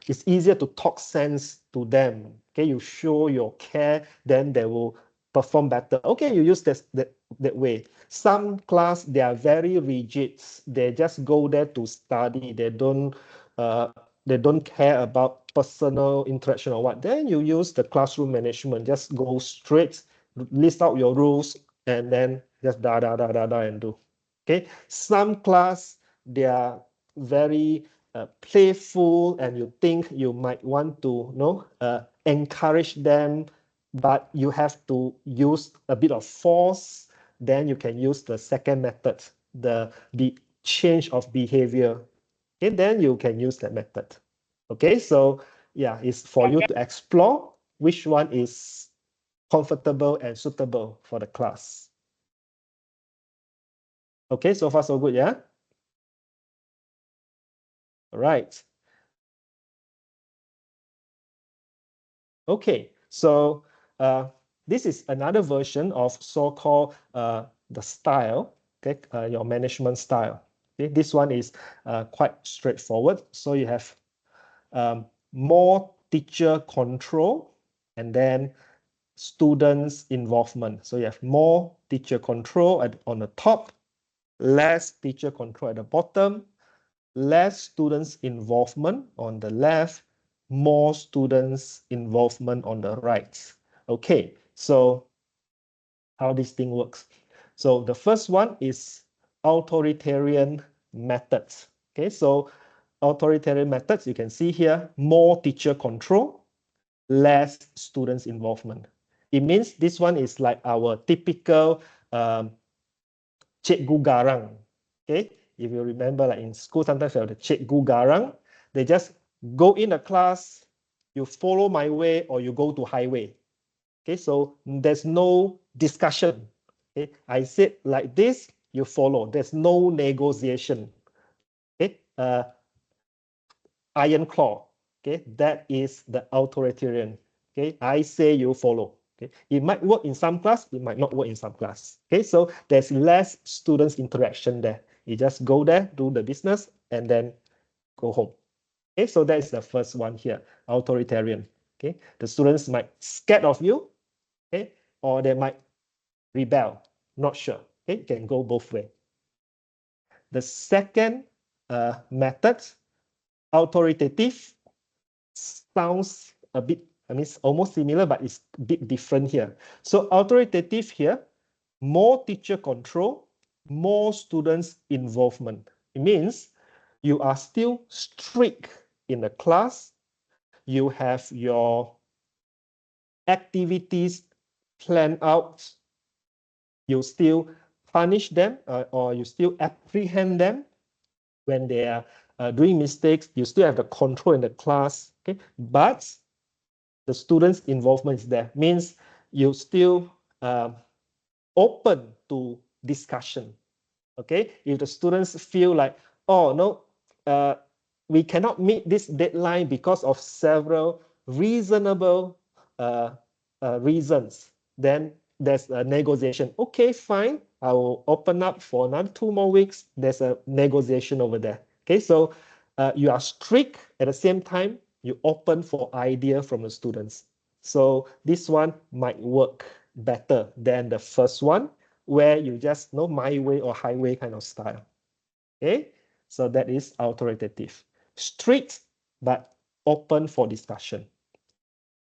it's easier to talk sense to them. Okay, you show your care, then they will perform better. Okay, you use that way. Some class, they are very rigid. They just go there to study. They don't care about personal interaction or what. Then you use the classroom management. Just go straight, list out your rules, and then just and do. Okay, some class, they are very playful, and you think you might want to encourage them, but you have to use a bit of force. Then you can use the second method. the change of behavior, okay, then you can use that method. Okay, so yeah, it's for you to explore which one is comfortable and suitable for the class. Okay, so far so good, yeah? All right. Okay, so this is another version of so-called the style, okay, your management style. Okay, this one is quite straightforward. So you have more teacher control and then students involvement. So you have more teacher control on the top, less teacher control at the bottom, less students involvement on the left, more students involvement on the right. Okay, so how this thing works. So the first one is authoritarian methods. Okay, so authoritarian methods, you can see here, more teacher control, less students involvement. It means this one is like our typical cikgu garang. Okay, if you remember, like in school, sometimes you have the cikgu garang. They just go in the class, you follow my way or you go to highway. Okay, so there's no discussion. Okay, I said like this, you follow. There's no negotiation. Okay, iron claw. Okay, that is the authoritarian. Okay, I say you follow. Okay, it might work in some class, it might not work in some class. Okay, so there's less students interaction there. You just go there, do the business, and then go home. Okay, so that's the first one here, authoritarian. Okay, the students might scared of you, okay, or they might rebel. Not sure. Okay, it can go both way. The second method, authoritative, sounds a bit, I mean, it's almost similar, but it's a bit different here. So authoritative here, more teacher control, more students involvement. It means you are still strict in the class. You have your activities planned out. You still punish them or you still apprehend them when they are doing mistakes. You still have the control in the class, okay? But the students' involvement is there. Means you still open to discussion. Okay, if the students feel like, oh no, we cannot meet this deadline because of several reasonable reasons, then there's a negotiation. Okay, fine, I will open up for another 2 more weeks. There's a negotiation over there. Okay, so you are strict at the same time, you open for idea from the students. So this one might work better than the first one, where you just know my way or highway kind of style. Okay, so that is authoritative. Strict, but open for discussion.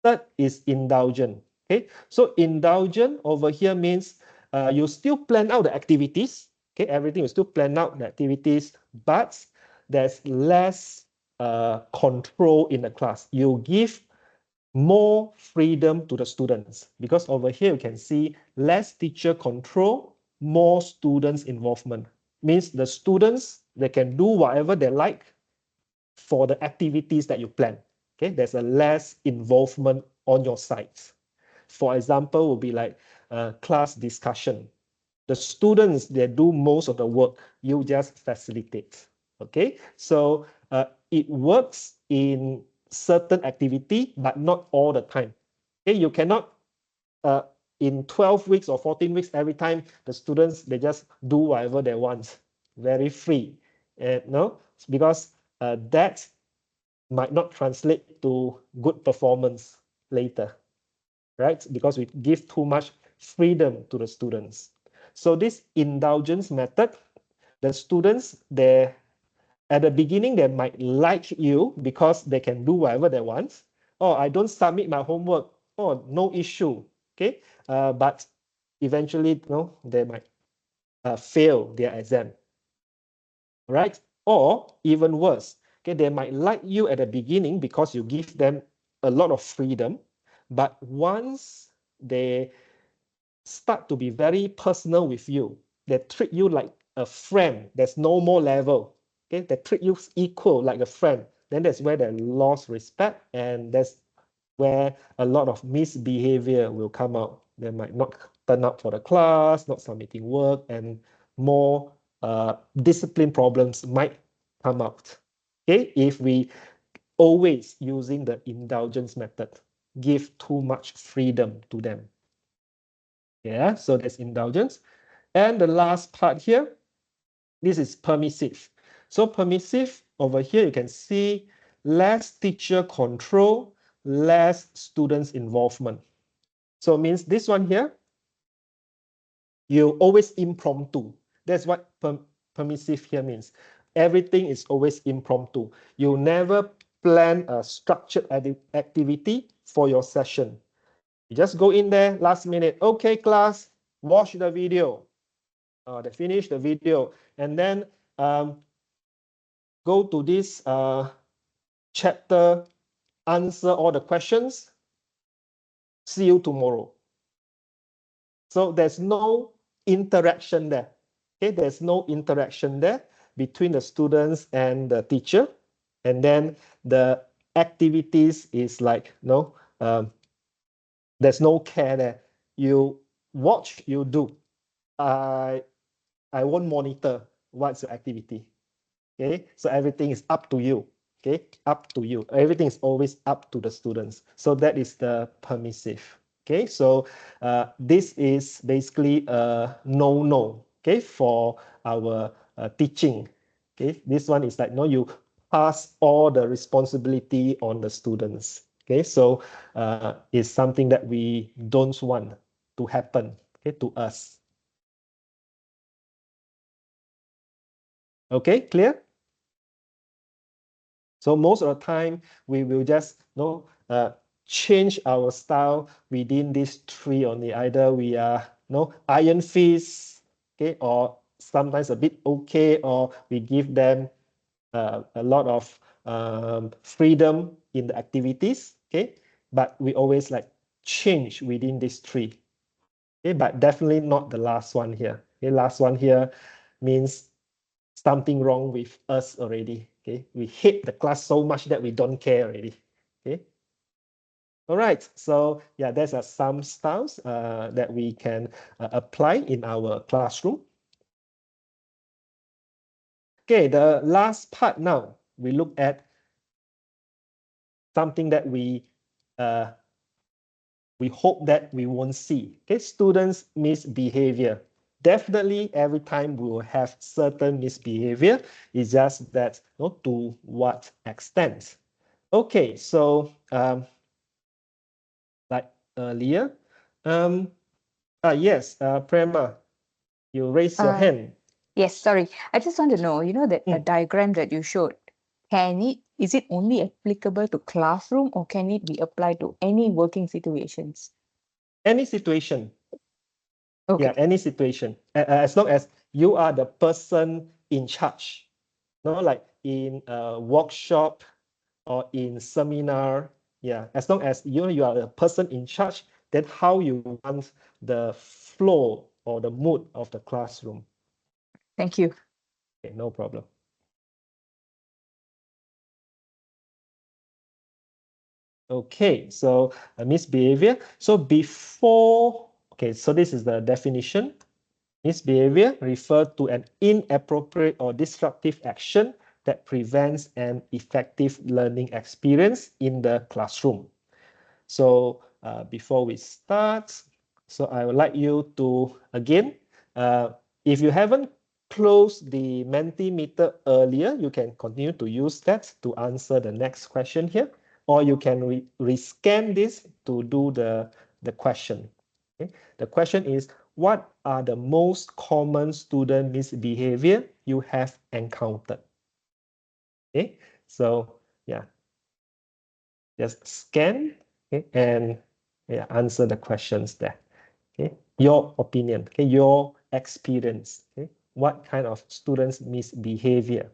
Third is indulgent. Okay, so indulgent over here means you still plan out the activities. Okay, everything you still plan out the activities, but there's less control in the class. You give more freedom to the students, because over here you can see less teacher control, more students involvement. Means the students, they can do whatever they like for the activities that you plan. Okay, there's a less involvement on your side. For example, will be like class discussion. The students, they do most of the work, you just facilitate. Okay, so it works in certain activity, but not all the time. Okay, you cannot in 12 weeks or 14 weeks, every time the students, they just do whatever they want, very free. No, because that might not translate to good performance later, right? Because we give too much freedom to the students. So this indulgence method, the students, they at the beginning, they might like you because they can do whatever they want. Oh, I don't submit my homework. Oh, no issue. Okay, but eventually, no, they might fail their exam, right? Or even worse, okay, they might like you at the beginning because you give them a lot of freedom, but once they start to be very personal with you, they treat you like a friend, there's no more level. Okay, they treat you equal like a friend. Then that's where they lost respect, and that's where a lot of misbehavior will come out. They might not turn up for the class, not submitting work, and more discipline problems might come out. Okay, if we always using the indulgence method, give too much freedom to them. Yeah, so that's indulgence. And the last part here, this is permissive. So permissive, over here you can see less teacher control, less students involvement. So it means this one here, you always impromptu. That's what permissive here means. Everything is always impromptu. You never plan a structured activity for your session. You just go in there last minute. Okay, class, watch the video. They finish the video, and then go to this chapter, answer all the questions. See you tomorrow. So there's no interaction there. Okay, there's no interaction there between the students and the teacher. And then the activities is like, there's no care there. You watch, you do. I won't monitor what's your activity. Okay, so everything is up to you. Okay, up to you. Everything is always up to the students. So that is the permissive. Okay, so this is basically a no-no. Okay, for our teaching. Okay, this one is like, no, you pass all the responsibility on the students. Okay, so it's something that we don't want to happen, okay, to us. Okay, clear? So most of the time, we will just change our style within these three only. Either we are iron fist, okay, or sometimes a bit okay, or we give them a lot of freedom in the activities, okay. But we always like change within these three, okay. But definitely not the last one here. Okay, last one here means something wrong with us already. Okay, we hate the class so much that we don't care already. Okay. All right. So yeah, there's some styles that we can apply in our classroom. Okay, the last part now, we look at something that we hope that we won't see. Okay, students misbehavior. Definitely every time we will have certain misbehavior. It's just that to what extent. Okay, so like earlier, yes, Prema, you raise your hand.
Yes, sorry. I just want to know, that
Mm.
diagram that you showed, is it only applicable to classroom or can it be applied to any working situations?
Any situation.
Okay.
Yeah, any situation. As long as you are the person in charge. Like in a workshop or in seminar. Yeah, as long as you are the person in charge, then how you want the flow or the mood of the classroom.
Thank you.
Okay, no problem. Okay, so misbehavior. So before, okay, so this is the definition. Misbehavior refers to an inappropriate or disruptive action that prevents an effective learning experience in the classroom. So before we start, so I would like you to, again, if you haven't closed the Mentimeter earlier, you can continue to use that to answer the next question here, or you can rescan this to do the question. Okay? The question is, what are the most common student misbehavior you have encountered? Okay, so yeah, just scan, okay, and yeah, answer the questions there. Okay, your opinion, okay, your experience, okay, what kind of students misbehavior?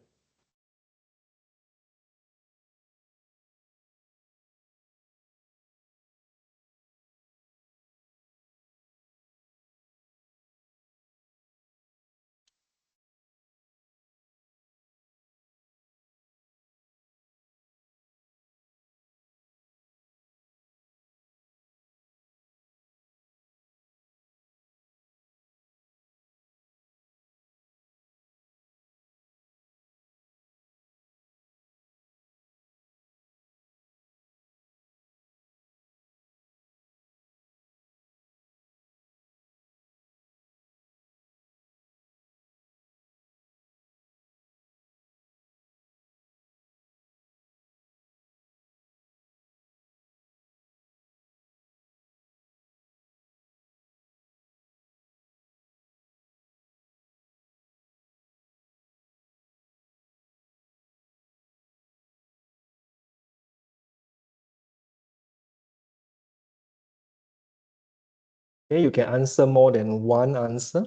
Okay, you can answer more than one answer.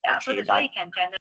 Yeah, so that's why you can generate.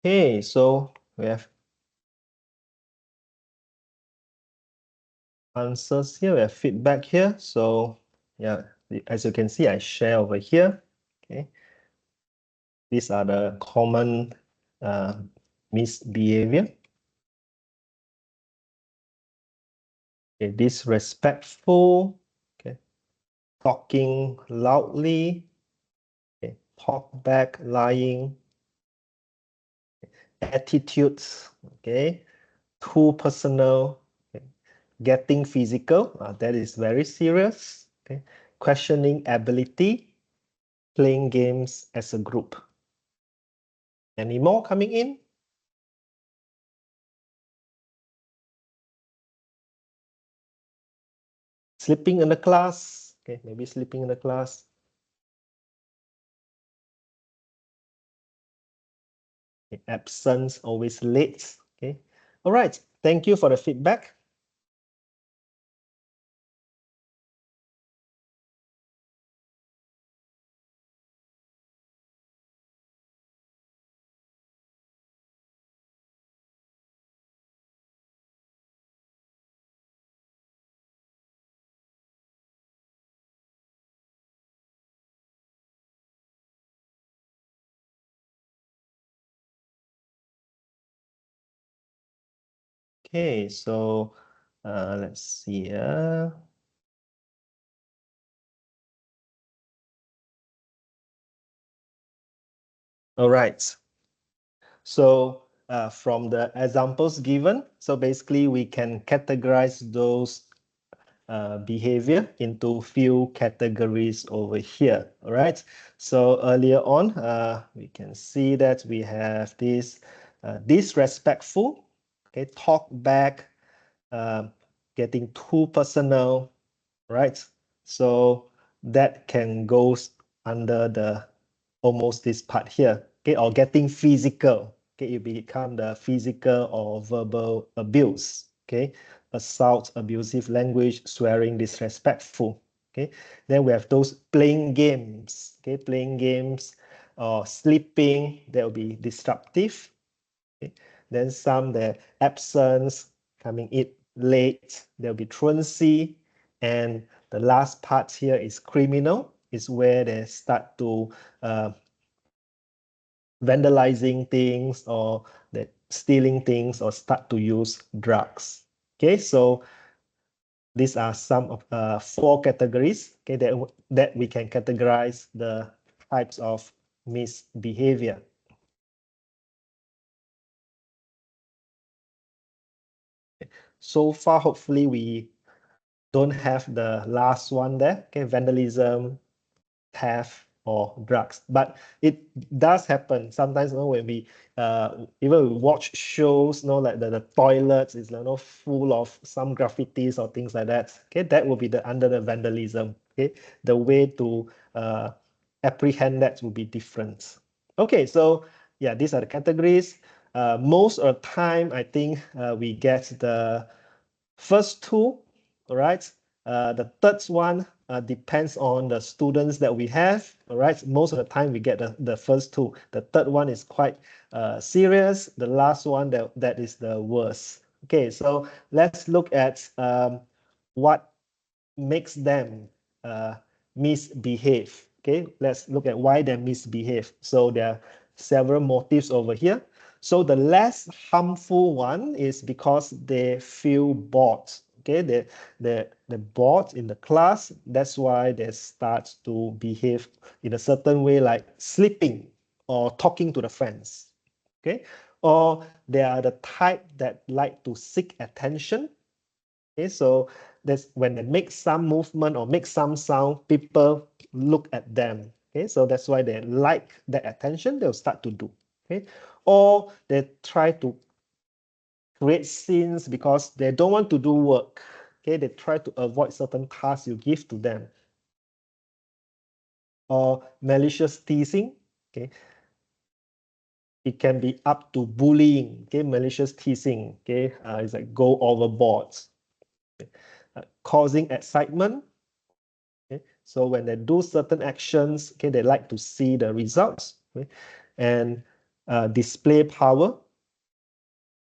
Okay, so we have answers here, we have feedback here. So yeah, as you can see, I share over here. Okay, these are the common misbehavior. Okay, disrespectful, okay, talking loudly, okay, talk back, lying, attitudes, okay, too personal, okay, getting physical, that is very serious, okay, questioning ability, playing games as a group. Any more coming in? Sleeping in the class, okay, maybe sleeping in the class. Okay, absence, always late, okay. All right, thank you for the feedback. Okay, so let's see. All right. So from the examples given, so basically we can categorize those behavior into few categories over here. All right. So earlier on, we can see that we have this disrespectful, okay, talk back, getting too personal, right? So that can goes under the almost this part here, okay, or getting physical, okay, it become the physical or verbal abuse, okay, assault, abusive language, swearing, disrespectful, okay. Then we have those playing games, okay, playing games or sleeping, that will be disruptive, okay. Then some the absence, coming in late, there'll be truancy, and the last part here is criminal, is where they start to vandalizing things or that stealing things or start to use drugs. Okay, so these are some of four categories, okay, that we can categorize the types of misbehavior. So far, hopefully we don't have the last one there, okay, vandalism, theft, or drugs. But it does happen sometimes, you know, when we even we watch shows, you know, like the toilets is, you know, full of some graffitis or things like that. Okay, that will be the under the vandalism. Okay, the way to apprehend that will be different. Okay, so yeah, these are the categories. Most of the time, I think we get the first two, all right? The third one depends on the students that we have, all right? Most of the time we get the first two. The third one is quite serious. The last one, that is the worst. Okay, so let's look at what makes them misbehave. Okay, let's look at why they misbehave. So there are several motives over here. So the less harmful one is because they feel bored. okay, the bored in the class. That's why they start to behave in a certain way, like sleeping or talking to the friends, okay? Or they are the type that like to seek attention. Okay, so that's when they make some movement or make some sound, people look at them. Okay, so that's why they like that attention, they'll start to do. Okay, or they try to create scenes because they don't want to do work. Okay, they try to avoid certain tasks you give to them. Or malicious teasing. Okay, it can be up to bullying. Okay, malicious teasing. Okay, it's like go overboard. Okay. Causing excitement. Okay, so when they do certain actions, okay, they like to see the results. Okay, and display power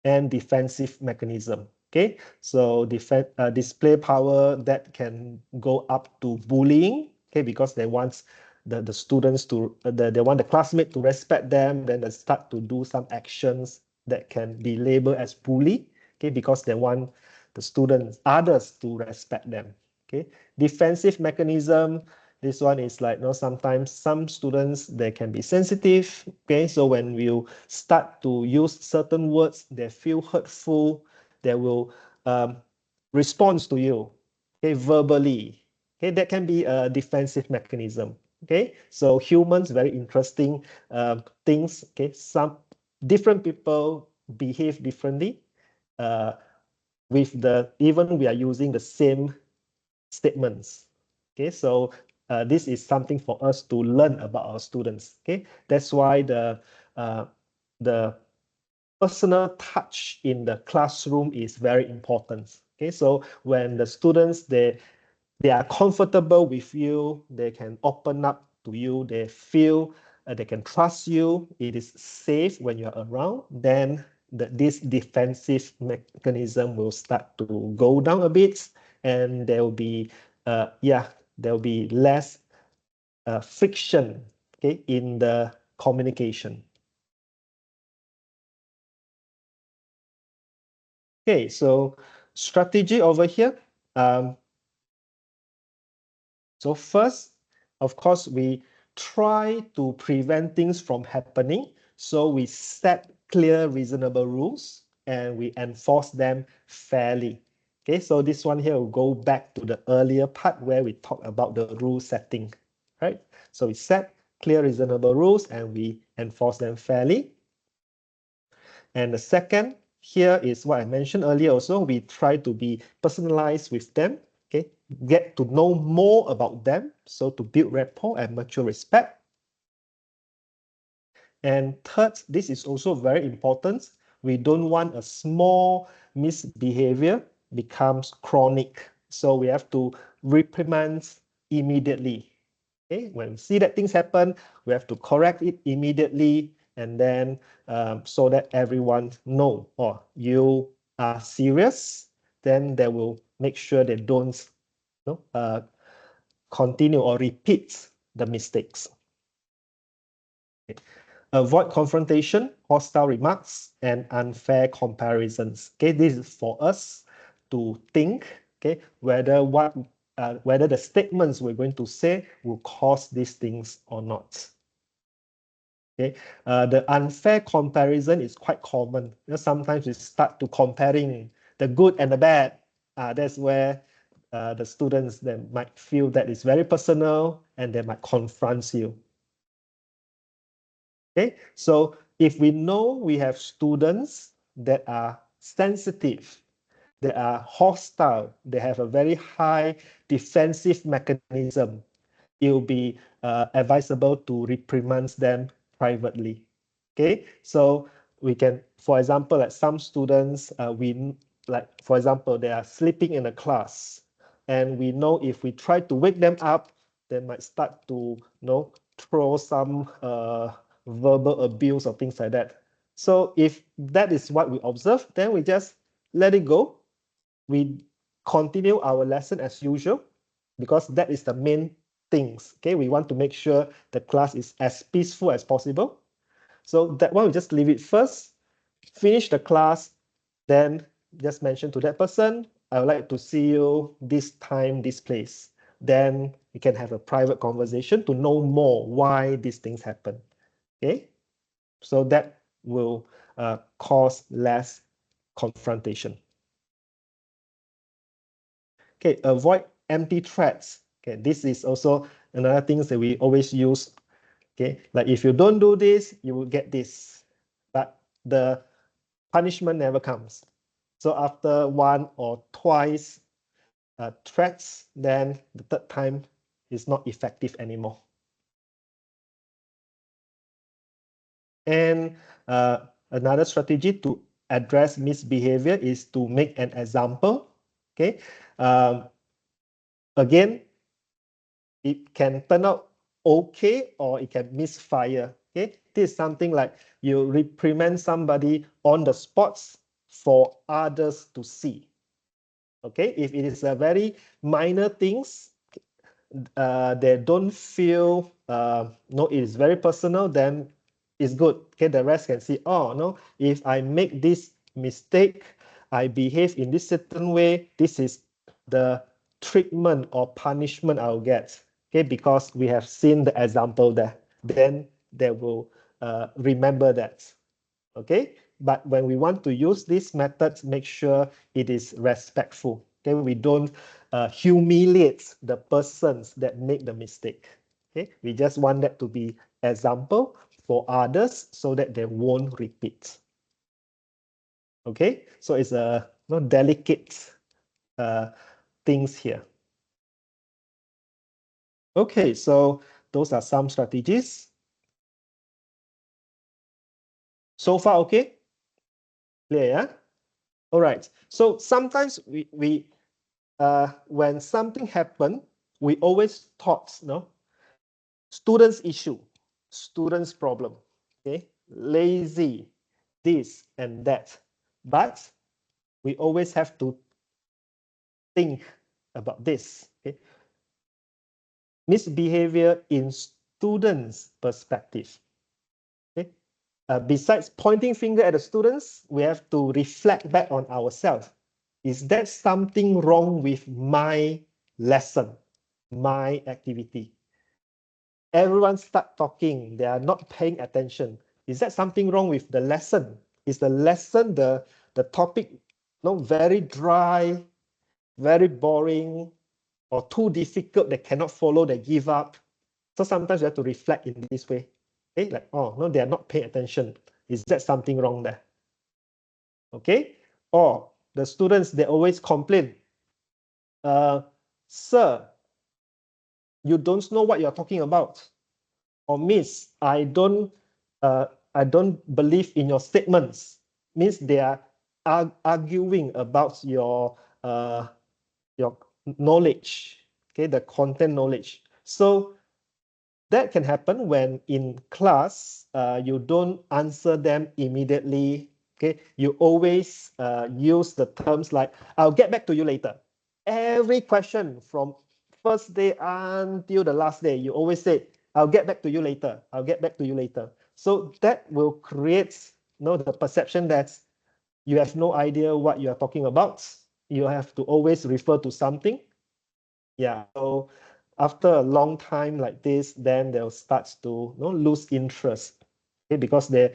and defensive mechanism. Okay, so display power that can go up to bullying. Okay, because they want the students to they want the classmate to respect them. Then they start to do some actions that can be labeled as bully. Okay, because they want the students others to respect them. Okay, defensive mechanism. This one is like, sometimes some students, they can be sensitive. Okay, so when you start to use certain words, they feel hurtful, they will respond to you, okay, verbally. Okay, that can be a defensive mechanism. Okay, so humans, very interesting things. Okay, some different people behave differently. With the even we are using the same statements. Okay, so this is something for us to learn about our students. Okay, that's why the personal touch in the classroom is very important. Okay, so when the students they are comfortable with you, they can open up to you, they feel they can trust you, it is safe when you're around, then this defensive mechanism will start to go down a bit, and there will be there will be less friction, okay, in the communication. Okay, so strategy over here. So first, of course, we try to prevent things from happening. So we set clear, reasonable rules and we enforce them fairly. Okay, so this one here will go back to the earlier part where we talk about the rule setting, right? So we set clear, reasonable rules and we enforce them fairly. And the second here is what I mentioned earlier also, we try to be personalized with them, okay? Get to know more about them, so to build rapport and mutual respect. And third, this is also very important. We don't want a small misbehavior becomes chronic. So we have to reprimand immediately. Okay, when we see that things happen, we have to correct it immediately, and then so that everyone know, oh, you are serious, then they will make sure they don't continue or repeat the mistakes. Okay. Avoid confrontation, hostile remarks, and unfair comparisons. Okay, this is for us to think, okay, whether the statements we're going to say will cause these things or not. Okay, the unfair comparison is quite common. Sometimes we start to comparing the good and the bad. That's where the students then might feel that it's very personal and they might confront you. Okay, so if we know we have students that are sensitive, they are hostile, they have a very high defensive mechanism, it will be advisable to reprimand them privately. Okay, so we can, for example, like some students, for example, they are sleeping in a class, and we know if we try to wake them up, they might start to throw some verbal abuse or things like that. So if that is what we observe, then we just let it go. We continue our lesson as usual, because that is the main things. Okay, we want to make sure the class is as peaceful as possible. So that one, we just leave it first, finish the class, then just mention to that person, I would like to see you this time, this place. Then you can have a private conversation to know more why these things happen. Okay, so that will cause less confrontation. Okay, avoid empty threats. Okay, this is also another thing that we always use. Okay, like if you don't do this, you will get this, but the punishment never comes. So after one or twice threats, then the third time is not effective anymore. And another strategy to address misbehavior is to make an example. Okay, again, it can turn out okay or it can misfire. Okay, this is something like you reprimand somebody on the spots for others to see. Okay, if it is a very minor things, they don't feel no, it is very personal, then it's good. Okay, the rest can see, oh no, if I make this mistake, I behave in this certain way, this is the treatment or punishment I'll get. Okay, because we have seen the example there, then they will remember that. Okay, but when we want to use these methods, make sure it is respectful. Okay, we don't humiliate the persons that make the mistake. Okay, we just want that to be example for others so that they won't repeat. Okay, so it's a delicate things here. Okay, so those are some strategies. So far, okay? Clear, yeah? All right. So sometimes when something happen, we always thought, no, students' issue, students' problem, okay, lazy, this and that. But we always have to think about this. Okay, misbehavior in students' perspective. Okay, besides pointing finger at the students, we have to reflect back on ourselves. Is there something wrong with my lesson, my activity? Everyone start talking, they are not paying attention. Is that something wrong with the lesson? Is the lesson, the topic, very dry, very boring, or too difficult, they cannot follow, they give up? So sometimes you have to reflect in this way. Okay, like, oh no, they are not paying attention. Is that something wrong there? Okay, or the students, they always complain, sir, you don't know what you're talking about. Or miss, I don't believe in your statements. Means they are arguing about your knowledge, okay, the content knowledge. So that can happen when in class you don't answer them immediately. Okay, you always use the terms like, I'll get back to you later. Every question from first day until the last day, you always say, I'll get back to you later. I'll get back to you later. So that will create the perception that you have no idea what you are talking about. You have to always refer to something. Yeah. So after a long time like this, then they'll start to lose interest. Okay, because they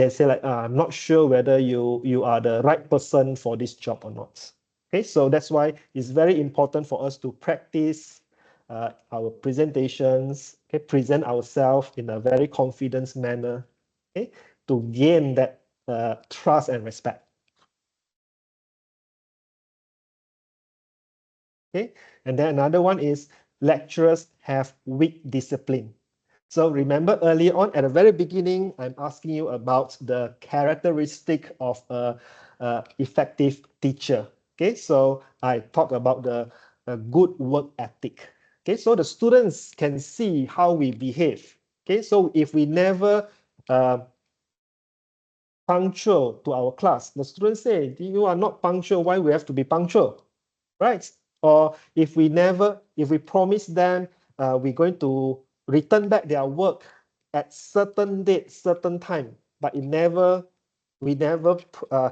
say like, I'm not sure whether you are the right person for this job or not. Okay, so that's why it's very important for us to practice our presentations, okay, present ourselves in a very confident manner, okay, to gain that trust and respect. Okay, and then another one is lecturers have weak discipline. So remember earlier on at the very beginning, I'm asking you about the characteristic of a effective teacher. Okay, so I talked about the good work ethic. Okay, so the students can see how we behave. Okay, so if we never punctual to our class, the students say, you are not punctual, why we have to be punctual, right? Or if we promise them we're going to return back their work at certain date, certain time, but we never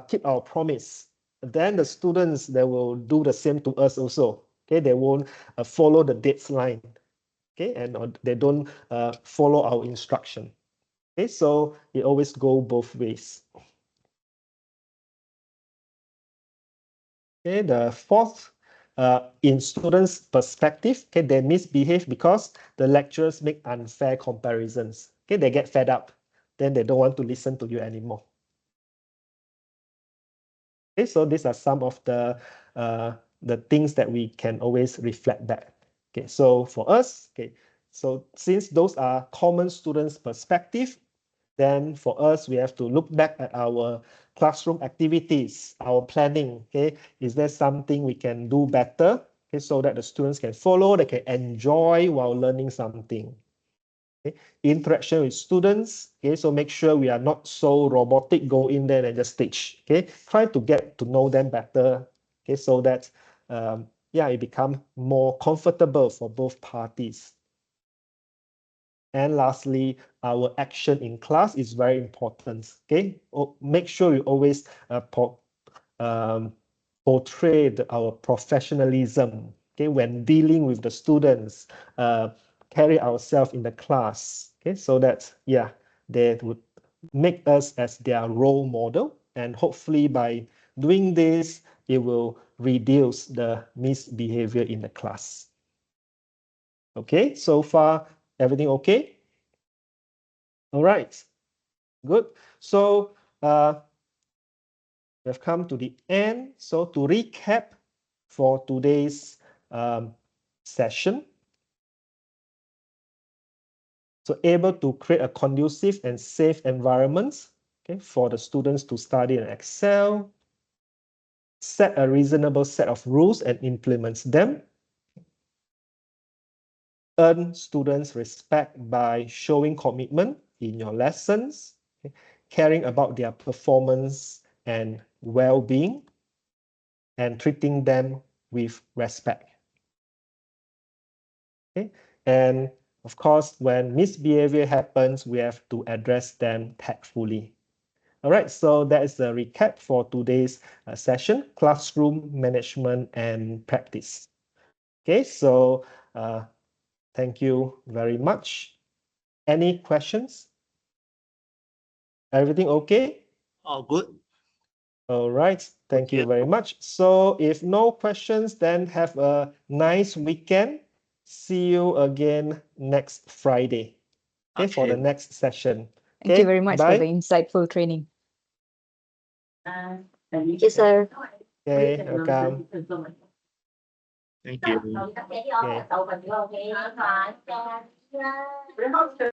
keep our promise. then the students, they will do the same to us also. Okay, they won't follow the deadline. Okay, and they don't follow our instruction. Okay, so it always go both ways. Okay, the fourth, in students' perspective, okay, they misbehave because the lecturers make unfair comparisons. Okay, they get fed up, then they don't want to listen to you anymore. Okay, so these are some of the things that we can always reflect back. Okay, so for us, okay, so since those are common students' perspective, then for us, we have to look back at our classroom activities, our planning. Okay, is there something we can do better? Okay, so that the students can follow, they can enjoy while learning something. Okay. Interaction with students. Okay, so make sure we are not so robotic, go in there and just teach. Okay, try to get to know them better. Okay, so that yeah, it become more comfortable for both parties. And lastly, our action in class is very important. Okay, make sure you always portray our professionalism. Okay, when dealing with the students, carry ourselves in the class. Okay, so that yeah, they would make us as their role model, and hopefully by doing this, it will reduce the misbehavior in the class. Okay, so far everything okay? All right, good. So we have come to the end. So to recap for today's session, so able to create a conducive and safe environment, okay, for the students to study and excel, set a reasonable set of rules and implements them, earn students respect by showing commitment in your lessons, okay, caring about their performance and well-being, and treating them with respect. Okay, and of course, when misbehavior happens, we have to address them tactfully. All right, so that is the recap for today's session, classroom management and practice. Okay, so thank you very much. Any questions? Everything okay?
All good.
All right, thank you very much. So if no questions, then have a nice weekend. See you again next Friday. Okay, for the next session.
Thank you
Okay,
very much for the
bye.
insightful training.
Thank you, sir.
Okay, welcome.
Thank you.
Okay.